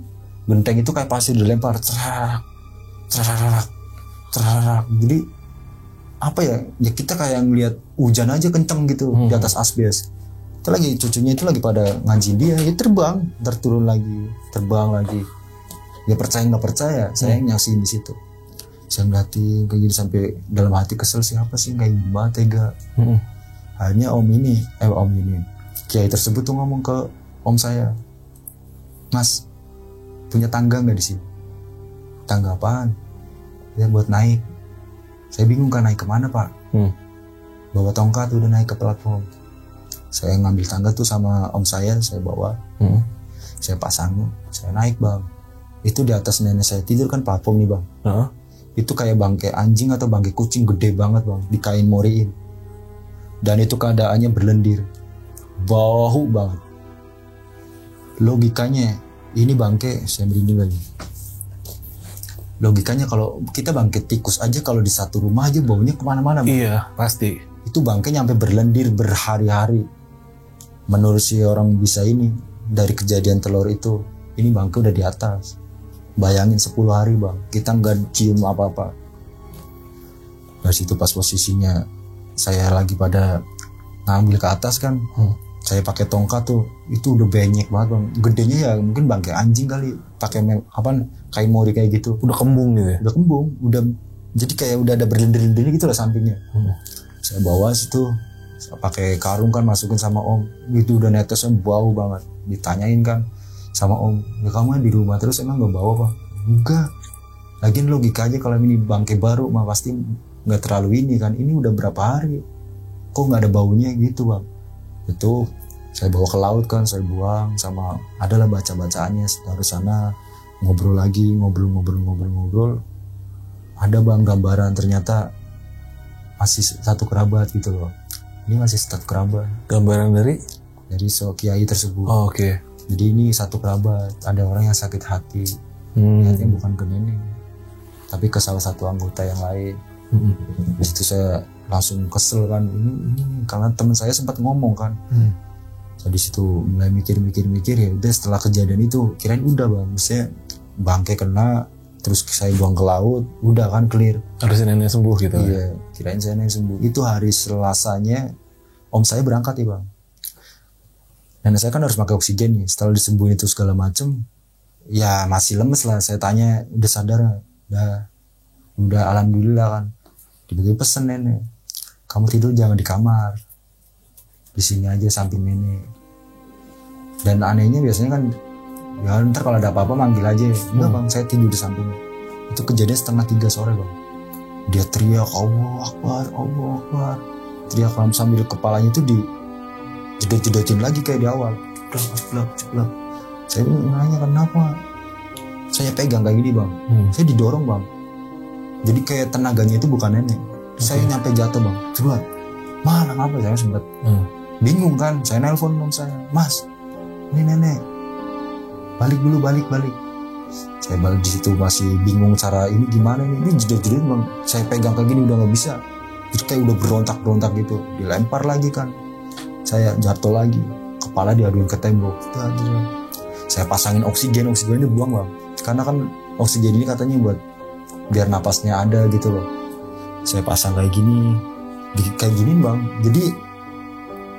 Genteng itu kayak pasir dilempar, cerak. Jadi apa ya? Ya kita kayak ngeliat hujan aja kenceng gitu di atas asbes. Itu lagi cucunya itu lagi pada ngaji dia, ya terbang, turun lagi, terbang lagi. Ya percaya nggak percaya, saya nyaksiin di situ. Saya ngeliatin kayak gini sampai dalam hati kesel, siapa sih kayak gimana tega. Akhirnya om ini, kiai tersebut tuh ngomong ke om saya, Mas, punya tangga nggak di sini? Tangga apaan? Ya buat naik. Saya bingung kan naik kemana pak? Bawa tongkat udah naik ke platform. Saya ngambil tangga tuh sama om saya bawa. Saya pasang, saya naik bang. Itu di atas nenek saya tidur kan platform nih bang. Itu kayak bangkai anjing atau bangkai kucing gede banget bang, di kain moriin. Dan itu keadaannya berlendir, bau banget. Logikanya ini bangkai, saya merinding lagi. Logikanya kalau kita bangkai tikus aja, kalau di satu rumah aja baunya kemana-mana bang. Iya pasti. Itu bangkai nyampe berlendir berhari-hari. Menurut si orang bisa ini, dari kejadian telur itu, ini bangkai udah di atas. Bayangin 10 hari bang, kita nggak cium apa-apa. Dari situ pas posisinya saya lagi pada ngambil ke atas kan, saya pakai tongkat tuh, itu udah banyak banget bang. Gedenya ya mungkin bangkai anjing kali, pakai kain mori kayak gitu. Udah kembung gitu ya? Udah kembung, jadi kayak udah ada berlendir-lendir gitu lah sampingnya. Saya bawa situ, saya pakai karung kan, masukin sama om. Itu udah netesnya bau banget. Ditanyain kan sama om, ya kamu di rumah terus emang gak bawa pak? Enggak. Lagian logika aja kalau ini bangkai baru mah pasti nggak terlalu ini kan. Ini udah berapa hari, kok nggak ada baunya gitu bang. Itu saya bawa ke laut kan, saya buang sama adalah baca-bacaannya. Dari sana ngobrol lagi, ngobrol. Ada bang gambaran, ternyata masih satu kerabat gitu loh. Ini masih satu kerabat. Gambaran dari kiai tersebut. Oh, oke. Jadi ini satu kerabat, ada orang yang sakit hati, niatnya bukan ke nenek, tapi ke salah satu anggota yang lain. Di situ saya langsung kesel kan, ini karena teman saya sempat ngomong kan. Saya di situ mulai mikir ya udah, setelah kejadian itu kirain udah bang, maksudnya bangkai kena, terus saya buang ke laut, udah kan clear. Harusnya nenek sembuh gitu. Iya, kirain saya nenek sembuh. Itu hari Selasanya om saya berangkat ya bang. Nenek saya kan harus pakai oksigen nih. Setelah disembuhin itu segala macem, ya masih lemes lah. Saya tanya, udah sadar gak? Udah alhamdulillah kan. Tiba-tiba pesen nenek, kamu tidur jangan di kamar, di sini aja samping nenek. Dan anehnya biasanya kan, ya ntar kalau ada apa-apa manggil aja. Enggak bang, saya tidur di samping. Itu kejadian 2:30 sore bang. Dia teriak Allah Akbar, teriak sambil kepalanya itu di jedot-jedotin lagi kayak di awal. Ceplak. Saya nanya kenapa? Saya pegang kayak gini bang, saya didorong bang. Jadi kayak tenaganya itu bukan nenek. Saya nyampe jatuh bang, coba mana ngapa? Saya sempat bingung kan. Saya nelpon om saya, Mas, ini nenek, balik dulu, balik. Saya balik di situ masih bingung cara ini gimana ini jedot bang. Saya pegang kayak gini udah nggak bisa. Jadi kayak udah berontak gitu. Dilempar lagi kan. Saya jatuh lagi, kepala diaduin ke tembok. Saya pasangin oksigennya buang bang. Karena kan oksigen ini katanya buat biar napasnya ada gitu loh. Saya pasang kayak gini bang. Jadi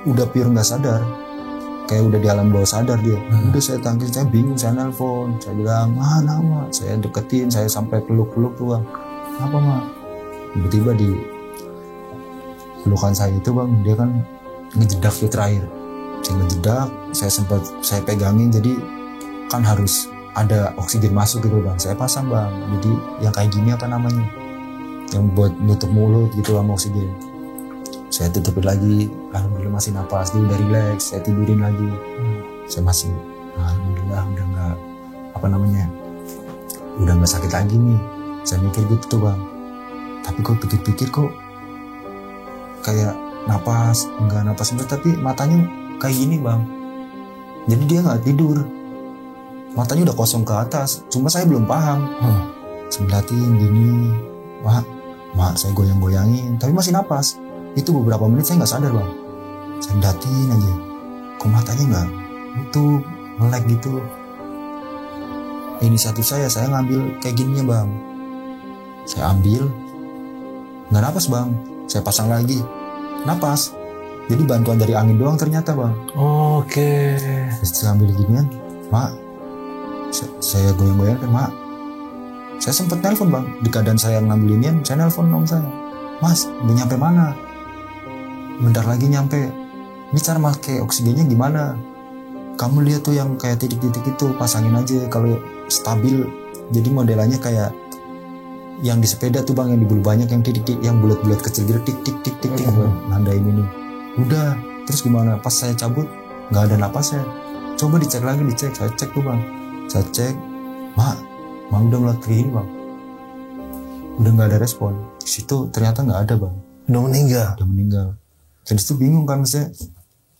udah pure nggak sadar, kayak udah di alam bawah sadar dia. Udah saya tangkis, saya bingung, saya nelpon, saya bilang nama, saya deketin, saya sampai peluk tuh bang. Apa mah? Tiba-tiba di pelukan saya itu bang, dia kan ngejedak tuh terakhir. Saya ngejedak, saya pegangin, jadi kan harus ada oksigen masuk gitu bang. Saya pasang bang, jadi yang kayak gini apa namanya, yang buat nutup mulut gitu bang, oksigen. Saya tutupin lagi, alhamdulillah masih napas, dia udah relax. Saya tidurin lagi, saya masih alhamdulillah udah nggak udah nggak sakit lagi nih. Saya mikir gitu tuh bang, tapi kok pikir-pikir kok kayak nggak napas bener, tapi matanya kayak gini bang. Jadi dia nggak tidur, matanya udah kosong ke atas. Cuma saya belum paham. Saya liatin gini, mak saya goyang-goyangin, tapi masih napas. Itu beberapa menit saya nggak sadar bang. Saya liatin aja, kok matanya nggak itu melek gitu. Inisiatif saya ngambil kayak gininya bang. Saya ambil, nggak napas bang. Saya pasang lagi, napas. Jadi bantuan dari angin doang ternyata bang. Oke. Saya ambil ginian, mak. Saya goyang-goyang kan mak. Saya sempet nelpon bang. Di keadaan saya ngambil inian, saya nelpon om saya. Mas, udah nyampe mana? Bentar lagi nyampe. Ini cara pakai oksigennya gimana? Kamu lihat tuh yang kayak titik-titik itu, pasangin aja kalau stabil. Jadi modelannya kayak yang di sepeda tuh bang, yang di bulu banyak, yang titik-titik, yang bulat-bulat kecil gitu, tik buat nandain ini. Udah, terus gimana? Pas saya cabut nggak ada napasnya. Coba dicek lagi, saya cek tuh bang. Saya cek, mak udah mulai gini bang. Udah nggak ada respon. Di situ ternyata nggak ada bang. Udah meninggal. Jadi itu bingung kan saya,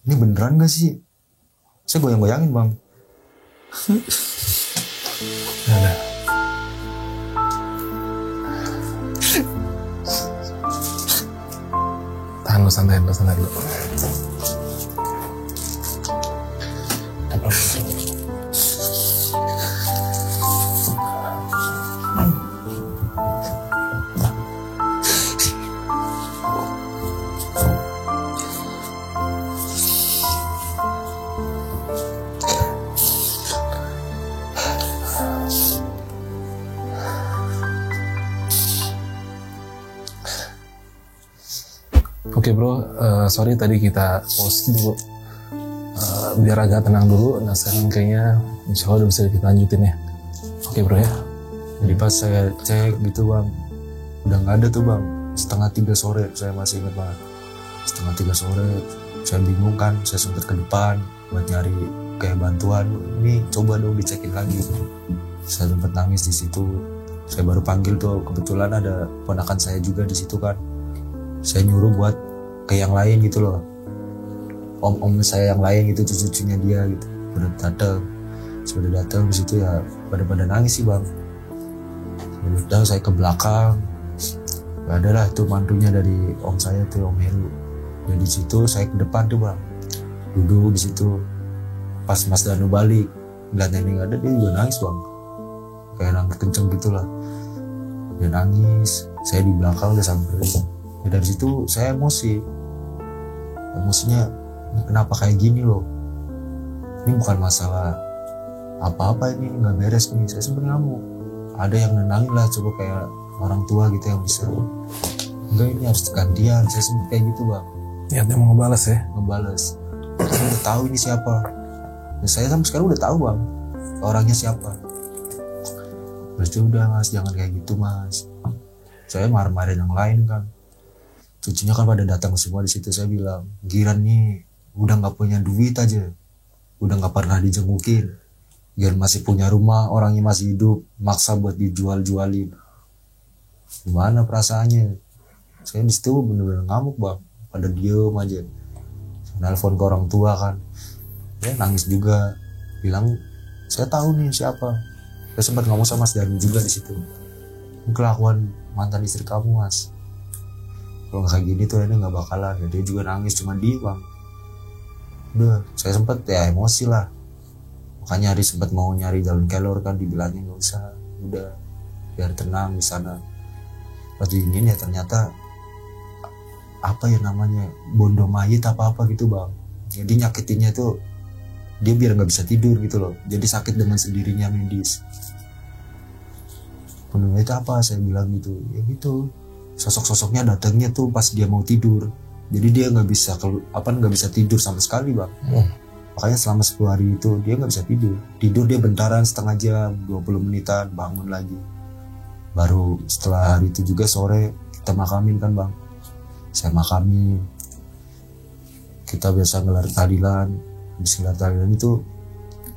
ini beneran gak sih? Saya goyang-goyangin bang. Ada. Tahan lu, santai dulu. Oke bro, sorry tadi kita pause dulu biar agak tenang dulu. Nah sekarang kayaknya insya Allah udah bisa kita lanjutin ya. Oke bro ya. Jadi pas saya cek gitu bang, udah nggak ada tuh bang. 2:30 sore, saya masih ingat banget. 2:30 sore, saya bingung kan. Saya sempat ke depan buat nyari kayak bantuan. Ini coba dong dicekin lagi. Saya sempat nangis di situ. Saya baru panggil tuh, kebetulan ada ponakan saya juga di situ kan. Saya nyuruh buat ke yang lain gitu loh, om saya yang lain gitu, cucu-cucunya dia gitu. Sudah datang di situ ya, pada nangis sih bang. Udah saya ke belakang, gak ada lah itu mantunya dari om saya tuh, om Heru. Dan di situ saya ke depan tuh bang, duduk di situ. Pas Mas Danu balik, ngeliat nenek gak ada, dia juga nangis bang, kayak nangis kenceng gitulah. Dia nangis, saya di belakang udah samperin. Ya dari situ saya emosinya kenapa kayak gini loh, ini bukan masalah apa-apa, ini nggak beres nih. Saya sempat ngamuk, ada yang nenangin lah, coba kayak orang tua gitu yang bisa. Enggak, ini harus gantian. Saya sempat kayak gitu bang. Niatnya mau ngebales ya? Ngebales. Saya udah tahu ini siapa. Dan saya sampai sekarang udah tahu bang orangnya siapa. Terus udah mas, jangan kayak gitu mas. Saya marah-marahin yang lain kan. Cucunya kan pada datang semua di situ. Saya bilang, Giran nih udah nggak punya duit aja, udah nggak pernah dijengukin. Giran masih punya rumah, orangnya masih hidup, maksa buat dijual-jualin. Gimana perasaannya? Saya di situ bener-bener ngamuk bang. Pada diem aja. Nelfon ke orang tua kan. Ya nangis juga. Bilang, saya tahu nih siapa. Saya sempat ngomong sama Mas Darmi juga di situ. Kelakuan mantan istri kamu mas. Kalau nggak kayak gini tuh ini nggak bakalan. Ya, dia juga nangis cuma dia bang. Udah, saya sempat ya emosi lah. Makanya hari sempat mau nyari jalan kelor kan, dibilangnya nggak usah. Udah, biar tenang di sana. Pas ini ya ternyata apa ya namanya bondo mayit apa gitu bang. Jadi nyakitinnya tuh dia biar nggak bisa tidur gitu loh. Jadi sakit dengan sendirinya medis. Bondo mayit apa? Saya bilang gitu. Ya gitu. Sosok-sosoknya datangnya tuh pas dia mau tidur. Jadi dia nggak bisa tidur sama sekali bang. Makanya selama 10 hari itu dia nggak bisa tidur. Tidur dia bentaran setengah jam, 20 menitan, bangun lagi. Baru setelah hari itu juga sore kita makamin kan bang. Saya makamin. Kita biasa gelar tahlilan. Habis gelar tahlilan itu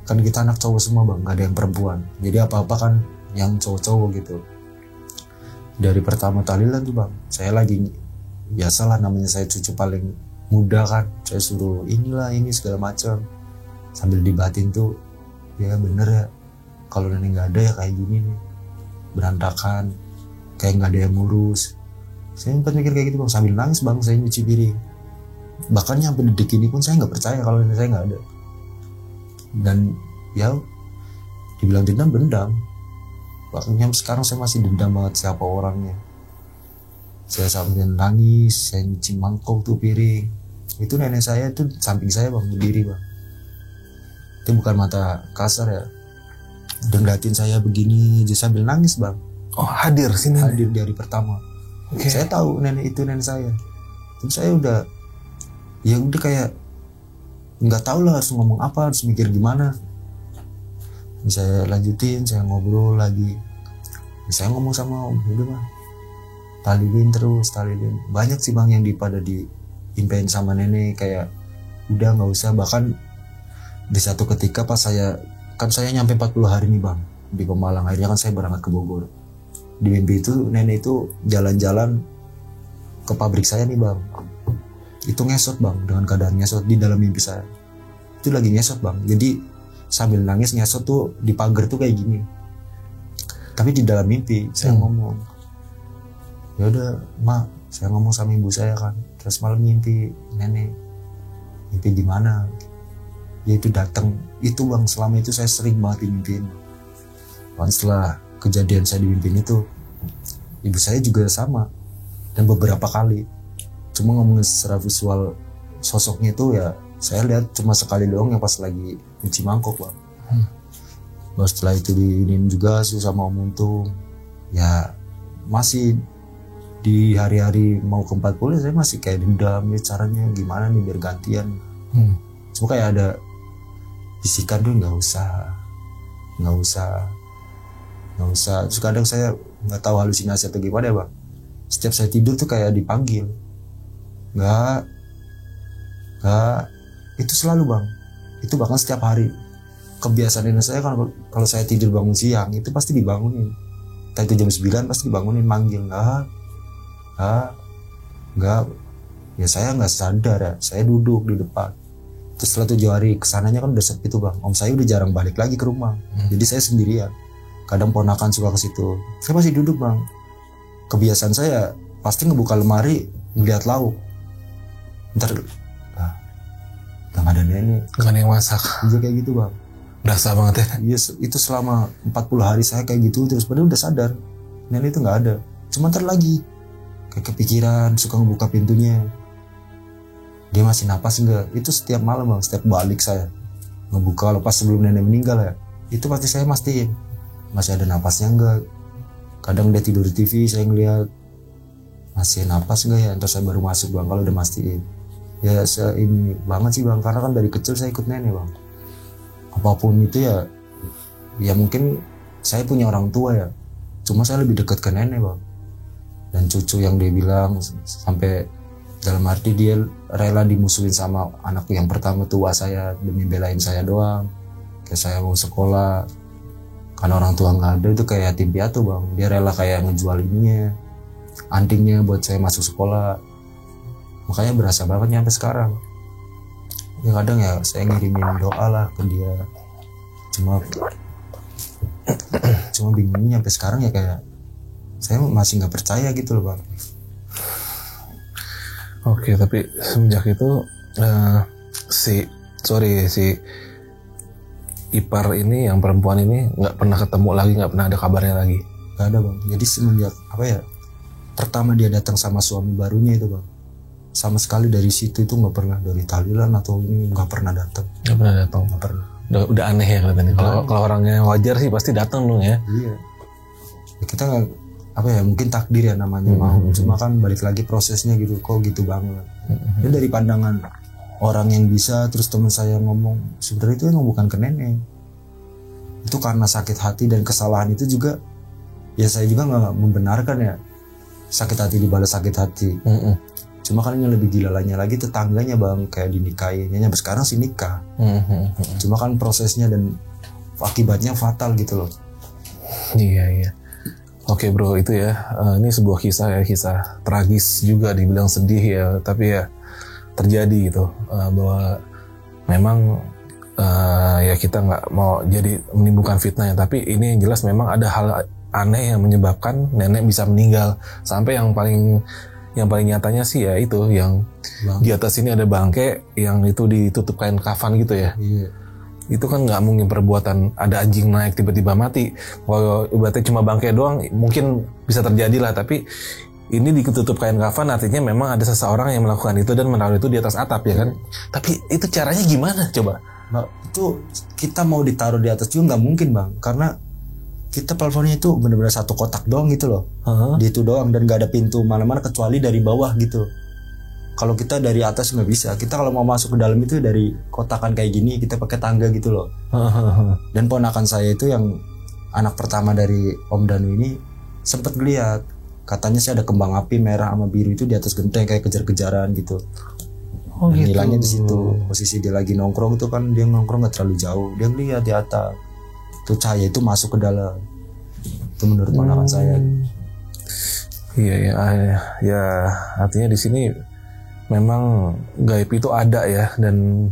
kan kita anak cowok semua bang, nggak ada yang perempuan. Jadi apa-apa kan yang cowok-cowok gitu. Dari pertama tahlilan tuh bang, saya lagi biasalah namanya saya cucu paling muda kan, saya suruh inilah ini segala macam sambil dibatin tuh ya bener ya kalau nenek nggak ada ya kayak gini nih berantakan kayak nggak ada yang ngurus. Saya sempat mikir kayak gitu bang sambil nangis bang, saya nyuci piring. Bahkan sampai detik ini pun saya nggak percaya kalau nenek saya nggak ada. Dan ya dibilang dendam. Bahkan sekarang saya masih dendam banget siapa orangnya. Saya sambil nangis, saya nyuci mangkok tuh piring. Itu nenek saya tuh samping saya bang, berdiri bang. Itu bukan mata kasar ya. Udah ngeliatin saya begini aja sambil nangis bang. Oh hadir sini. Hadir di hari pertama. Okay. Saya tahu nenek itu nenek saya. Terus saya udah kayak nggak tahu lah harus ngomong apa, harus mikir gimana. Saya lanjutin, saya ngobrol lagi. Saya ngomong sama om, udah bang, talilin terus. Banyak sih bang yang pada diimpein sama nenek kayak udah nggak usah. Bahkan di satu ketika pas saya nyampe 40 hari nih bang di Pemalang, akhirnya kan saya berangkat ke Bogor. Di mimpi itu nenek itu jalan-jalan ke pabrik saya nih bang. Itu ngesot bang, dengan keadaan ngesot di dalam mimpi saya. Itu lagi ngesot bang, jadi sambil nangis ngesot tuh di pagar tuh kayak gini. Tapi di dalam mimpi saya ngomong, ya udah mak, saya ngomong sama ibu saya kan. Terus malam mimpi nenek, mimpi gimana? Ya itu datang itu bang. Selama itu saya sering banget dimimpiin. Setelah kejadian saya dimimpin itu, ibu saya juga sama dan beberapa kali. Cuma ngomongin secara visual sosoknya itu ya saya lihat cuma sekali doang yang pas lagi nyuci mangkok bang. Baru setelah itu diinin juga sama Om Untung. Ya masih di hari-hari mau ke 40 saya masih kayak dendam ya, caranya gimana nih biar gantian. Cuma kayak ada bisikan tuh nggak usah. Terus kadang saya nggak tahu halusinasi atau gimana ya bang. Setiap saya tidur tuh kayak dipanggil. Nggak, itu selalu bang. Itu bahkan setiap hari. Kebiasaan nenek saya kan kalau saya tidur bangun siang itu pasti dibangunin. Entah itu jam 9 pasti dibangunin manggil. Nggak. Ya saya nggak sadar ya. Saya duduk di depan. Terus setelah 7 hari kesananya kan udah sepi tuh bang. Om saya udah jarang balik lagi ke rumah. Jadi saya sendirian. Kadang ponakan suka ke situ. Saya masih duduk bang. Kebiasaan saya pasti ngebuka lemari ngeliat lauk. Ntar gak ada nenek. Gak ada yang masak. Iya kayak gitu bang. Berasa banget ya. Yes, itu selama 40 hari saya kayak gitu terus. Padahal udah sadar nenek itu gak ada. Cuma ntar lagi kayak kepikiran, suka ngebuka pintunya. Dia masih napas enggak? Itu setiap malam bang, setiap balik saya ngebuka lepas sebelum nenek meninggal ya. Itu pasti saya mastiin masih ada napasnya enggak. Kadang dia tidur di TV saya ngeliat masih napas enggak ya. Terus saya baru masuk bang kalau udah mastiin. Ya ini banget sih bang, karena kan dari kecil saya ikut nenek bang. Apapun itu ya mungkin saya punya orang tua ya. Cuma saya lebih dekat ke nenek bang. dan cucu yang dia bilang, sampai dalam arti dia rela dimusuhin sama anakku yang pertama tua saya demi belain saya doang. Kayak saya mau sekolah karena orang tua nggak ada, itu kayak yatim piatu bang. Dia rela kayak ngejual ininya, antingnya buat saya masuk sekolah. Makanya berasa banget sampai sekarang. Ya kadang ya saya ngirimin doa lah ke dia, cuma bingungnya sampai sekarang ya kayak saya masih nggak percaya gitu loh bang. Oke, tapi semenjak itu si ipar ini, yang perempuan ini nggak pernah ketemu lagi, nggak pernah ada kabarnya lagi. Nggak ada bang. Jadi semenjak pertama dia datang sama suami barunya itu bang, sama sekali dari situ itu nggak pernah, dari tahlilan atau ini nggak pernah datang. Nggak pernah datang. Nggak pernah. Udah aneh ya kelihatannya. Kalau orangnya wajar sih pasti datang dong ya. Iya. Ya, kita nggak mungkin takdir ya namanya mau. Cuma kan balik lagi prosesnya gitu, kok gitu banget. Ya dari pandangan orang yang bisa, terus teman saya ngomong sebenarnya itu emang bukan ke nenek. Itu karena sakit hati dan kesalahan itu juga. Ya saya juga nggak membenarkan ya sakit hati dibalas sakit hati. Cuma kan yang lebih gilalanya lagi tetangganya bang, kayak dinikahinnya sampai sekarang sih nikah. Cuma kan prosesnya dan akibatnya fatal gitu loh. Iya. Oke bro, itu ya, ini sebuah kisah tragis juga, dibilang sedih ya, tapi ya terjadi gitu, bahwa memang ya kita nggak mau jadi menimbulkan fitnah ya, tapi ini yang jelas memang ada hal aneh yang menyebabkan nenek bisa meninggal. Sampai yang paling nyatanya sih ya itu, yang di atas ini ada bangke yang itu ditutup kain kafan gitu ya. Iya. Itu kan nggak mungkin perbuatan ada anjing naik tiba-tiba mati. Kalau ibaratnya cuma bangkai doang mungkin bisa terjadi lah, tapi ini ditutup kain kafan artinya memang ada seseorang yang melakukan itu dan menaruh itu di atas atap ya kan. Tapi itu caranya gimana coba? Nah, itu kita mau ditaruh di atas juga nggak mungkin bang, karena kita plafonnya itu benar-benar satu kotak doang gitu loh. Di itu doang, dan nggak ada pintu mana-mana kecuali dari bawah gitu. Kalau kita dari atas nggak bisa. Kita kalau mau masuk ke dalam itu dari kotakan kayak gini, kita pakai tangga gitu loh. Dan ponakan saya itu yang anak pertama dari Om Danu ini sempet ngeliat, katanya sih ada kembang api merah sama biru itu di atas genteng kayak kejar-kejaran gitu. Gitu. Nilainya di situ. Posisi dia lagi nongkrong itu kan, dia nongkrong nggak terlalu jauh, dia ngeliat di atas. Tuh cahaya itu masuk ke dalam. Itu menurut ponakan saya. Iya ya, artinya di sini memang gaib itu ada ya, dan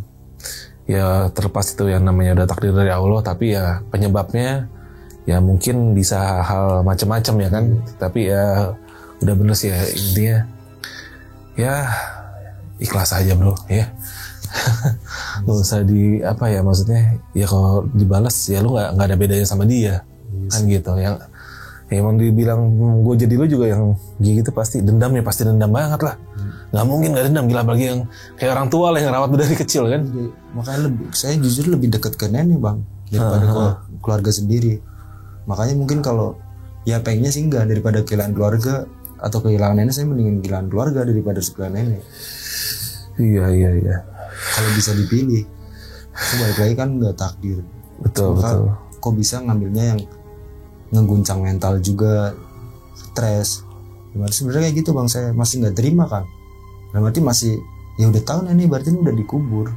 ya terlepas itu yang namanya udah takdir dari Allah, tapi ya penyebabnya ya mungkin bisa hal macam-macam ya kan. Tapi ya udah bener sih ya, intinya ya ikhlas aja bro ya. Gak usah maksudnya ya kalau dibalas ya lu nggak ada bedanya sama dia kan gitu. Yang emang dibilang gue jadi lu juga yang gitu pasti dendam banget lah. Nggak mungkin nggak dendam, gila, apalagi yang kayak orang tua lah yang rawat dari kecil kan. Makanya saya jujur lebih dekat ke nenek bang daripada keluarga sendiri. Makanya mungkin kalau ya pengennya sih enggak, daripada kehilangan keluarga atau kehilangan nenek, saya mendingin kehilangan keluarga daripada kehilangan nenek. Iya. Kalau bisa dipilih, balik lagi kan nggak takdir. Betul. Kok bisa ngambilnya yang ngeguncang mental juga, stres. Sebenarnya kayak gitu bang, saya masih nggak terima kan. Berarti masih ya udah tahu nih berarti udah dikubur,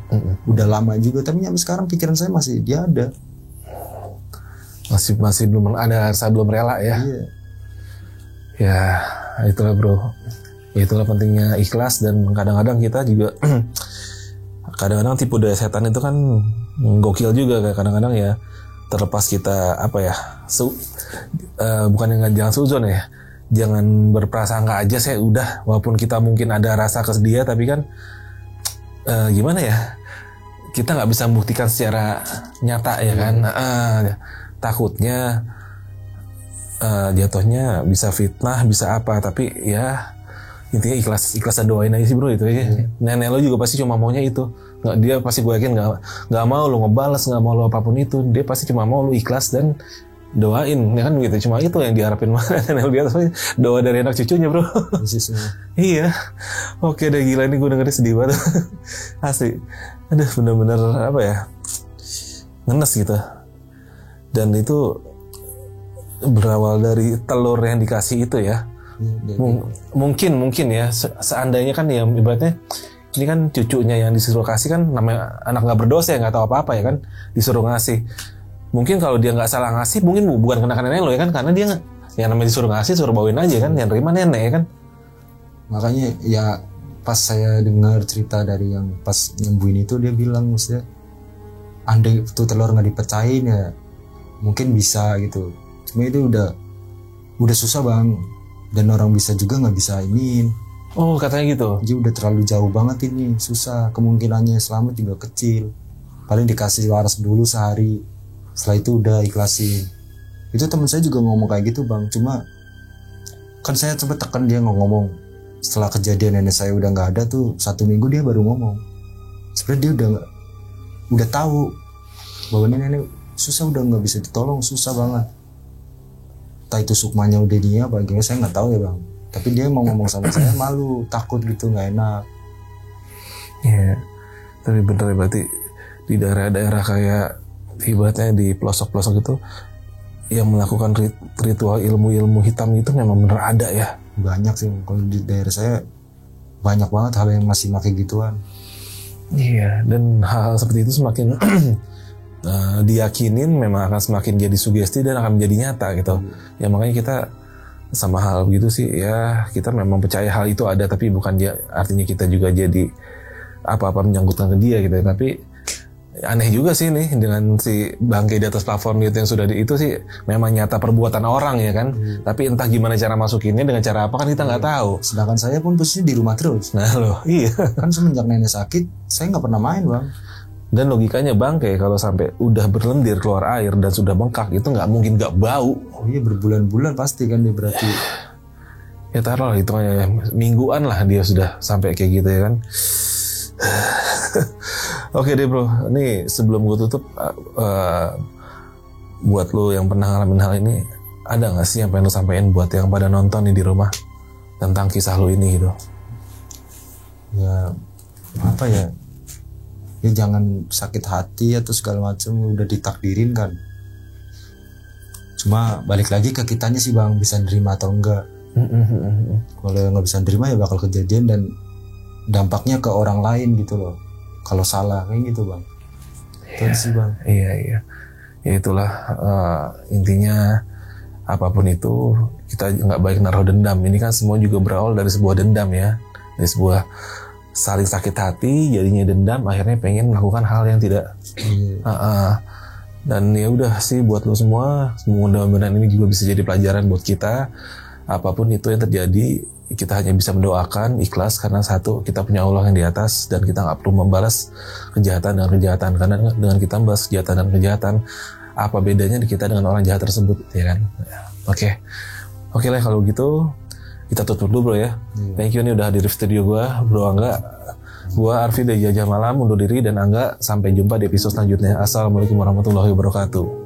udah lama juga, tapi sampai sekarang pikiran saya masih dia ada. Masih belum ada rasa, belum rela ya. Iya. Ya itulah bro, itulah pentingnya ikhlas. Dan kadang-kadang kita juga kadang-kadang tipu daya setan itu kan gokil juga. Kadang-kadang ya terlepas kita bukan yang jangan suzon ya, jangan berprasangka aja saya udah, walaupun kita mungkin ada rasa ke dia, tapi kan gimana ya, kita nggak bisa membuktikan secara nyata ya kan. Takutnya jatuhnya bisa fitnah, bisa apa, tapi ya intinya ikhlas dan doain aja sih bro itu ya. Nenek lo juga pasti cuma maunya itu, dia pasti gue yakin nggak mau lo ngebales, nggak mau lo apapun itu, dia pasti cuma mau lo ikhlas dan doain ya kan gitu. Cuma itu yang diharapin nenek lo di atas, doa dari anak cucunya bro. Iya. Oke deh, gila ini gue dengerin sedih banget. Asli, aduh bener-bener ngenes gitu. Dan itu berawal dari telur yang dikasih itu ya. Mungkin ya seandainya kan ya ibaratnya ini kan cucunya yang disuruh kasih kan namanya anak nggak berdosa ya, nggak tahu apa-apa ya kan, disuruh ngasih. Mungkin kalau dia nggak salah ngasih mungkin bukan kenakan nenek lo ya kan, karena dia yang namanya disuruh ngasih suruh bawain aja kan, yang terima nenek ya kan. Makanya ya pas saya dengar cerita dari yang pas nyembuhin itu, dia bilang maksudnya andai itu telur nggak dipecahin ya mungkin bisa gitu, cuma itu udah susah bang, dan orang bisa juga nggak bisa iniin. Oh katanya gitu. Jadi udah terlalu jauh banget ini, susah, kemungkinannya selamat juga kecil, paling dikasih waras dulu sehari, setelah itu udah ikhlasin. Itu teman saya juga ngomong kayak gitu bang, cuma kan saya coba tekan dia ngomong setelah kejadian nenek saya udah nggak ada tuh 1 minggu dia baru ngomong. Sebenarnya dia udah tahu bahwa ini nenek susah, udah nggak bisa ditolong, susah banget. Entah itu sukmanya udah dia apa gimana saya nggak tahu ya bang, tapi dia mau ngomong sama saya malu, takut gitu, nggak enak. Iya, tapi bener ya berarti di daerah-daerah kayak ibaratnya di pelosok-pelosok itu yang melakukan ritual ilmu-ilmu hitam itu memang bener ada ya. Banyak sih kalau di daerah saya, banyak banget hal yang masih pakai gituan. Iya, dan hal-hal seperti itu semakin diyakinin memang akan semakin jadi sugesti dan akan menjadi nyata gitu. Ya makanya kita sama hal begitu sih ya, kita memang percaya hal itu ada, tapi bukan dia artinya kita juga jadi apa-apa menyangkutkan ke dia gitu. Tapi aneh juga sih nih dengan si bangkai di atas plafon gitu yang sudah itu sih memang nyata perbuatan orang ya kan. Tapi entah gimana cara masukinnya, dengan cara apa kan kita nggak tahu. Sedangkan saya pun posisinya di rumah terus. Nah loh, iya. Kan semenjak nenek sakit saya nggak pernah main bang. Dan logikanya bangkai kalau sampai udah berlendir keluar air dan sudah bengkak itu nggak mungkin nggak bau. Oh iya, berbulan-bulan pasti kan dia berarti. Ya taruh hitungannya mingguan lah dia sudah sampai kayak gitu ya kan. Oke deh bro, ini sebelum gue tutup, buat lo yang pernah ngalamin hal ini, ada nggak sih yang pengen lo sampein buat yang pada nonton nih di rumah tentang kisah lo ini gitu? Ya apa ya? Ya jangan sakit hati atau segala macam, udah ditakdirin kan. Cuma balik lagi ke kitanya sih bang, bisa nerima atau enggak. Kalau nggak bisa nerima ya bakal kejadian dan dampaknya ke orang lain gitu loh. Kalau salah kayak gitu bang. Itu sih bang. Iya. Ya itulah intinya, apapun itu kita nggak baik naruh dendam. Ini kan semua juga berawal dari sebuah dendam ya, dari sebuah saling sakit hati, jadinya dendam, akhirnya pengen melakukan hal yang tidak. Dan ya udah sih buat lo semua, mudah-mudahan ini juga bisa jadi pelajaran buat kita. Apapun itu yang terjadi, kita hanya bisa mendoakan ikhlas, karena satu, kita punya Allah yang di atas dan kita nggak perlu membalas kejahatan dengan kejahatan, karena dengan kita membalas kejahatan dan kejahatan, apa bedanya kita dengan orang jahat tersebut ya kan. Oke lah kalau gitu kita tutup dulu bro ya. Thank you nih udah hadir di studio gue bro Angga. Gue Arfi dari Jajah Malam undur diri, dan Angga sampai jumpa di episode selanjutnya. Assalamualaikum warahmatullahi wabarakatuh.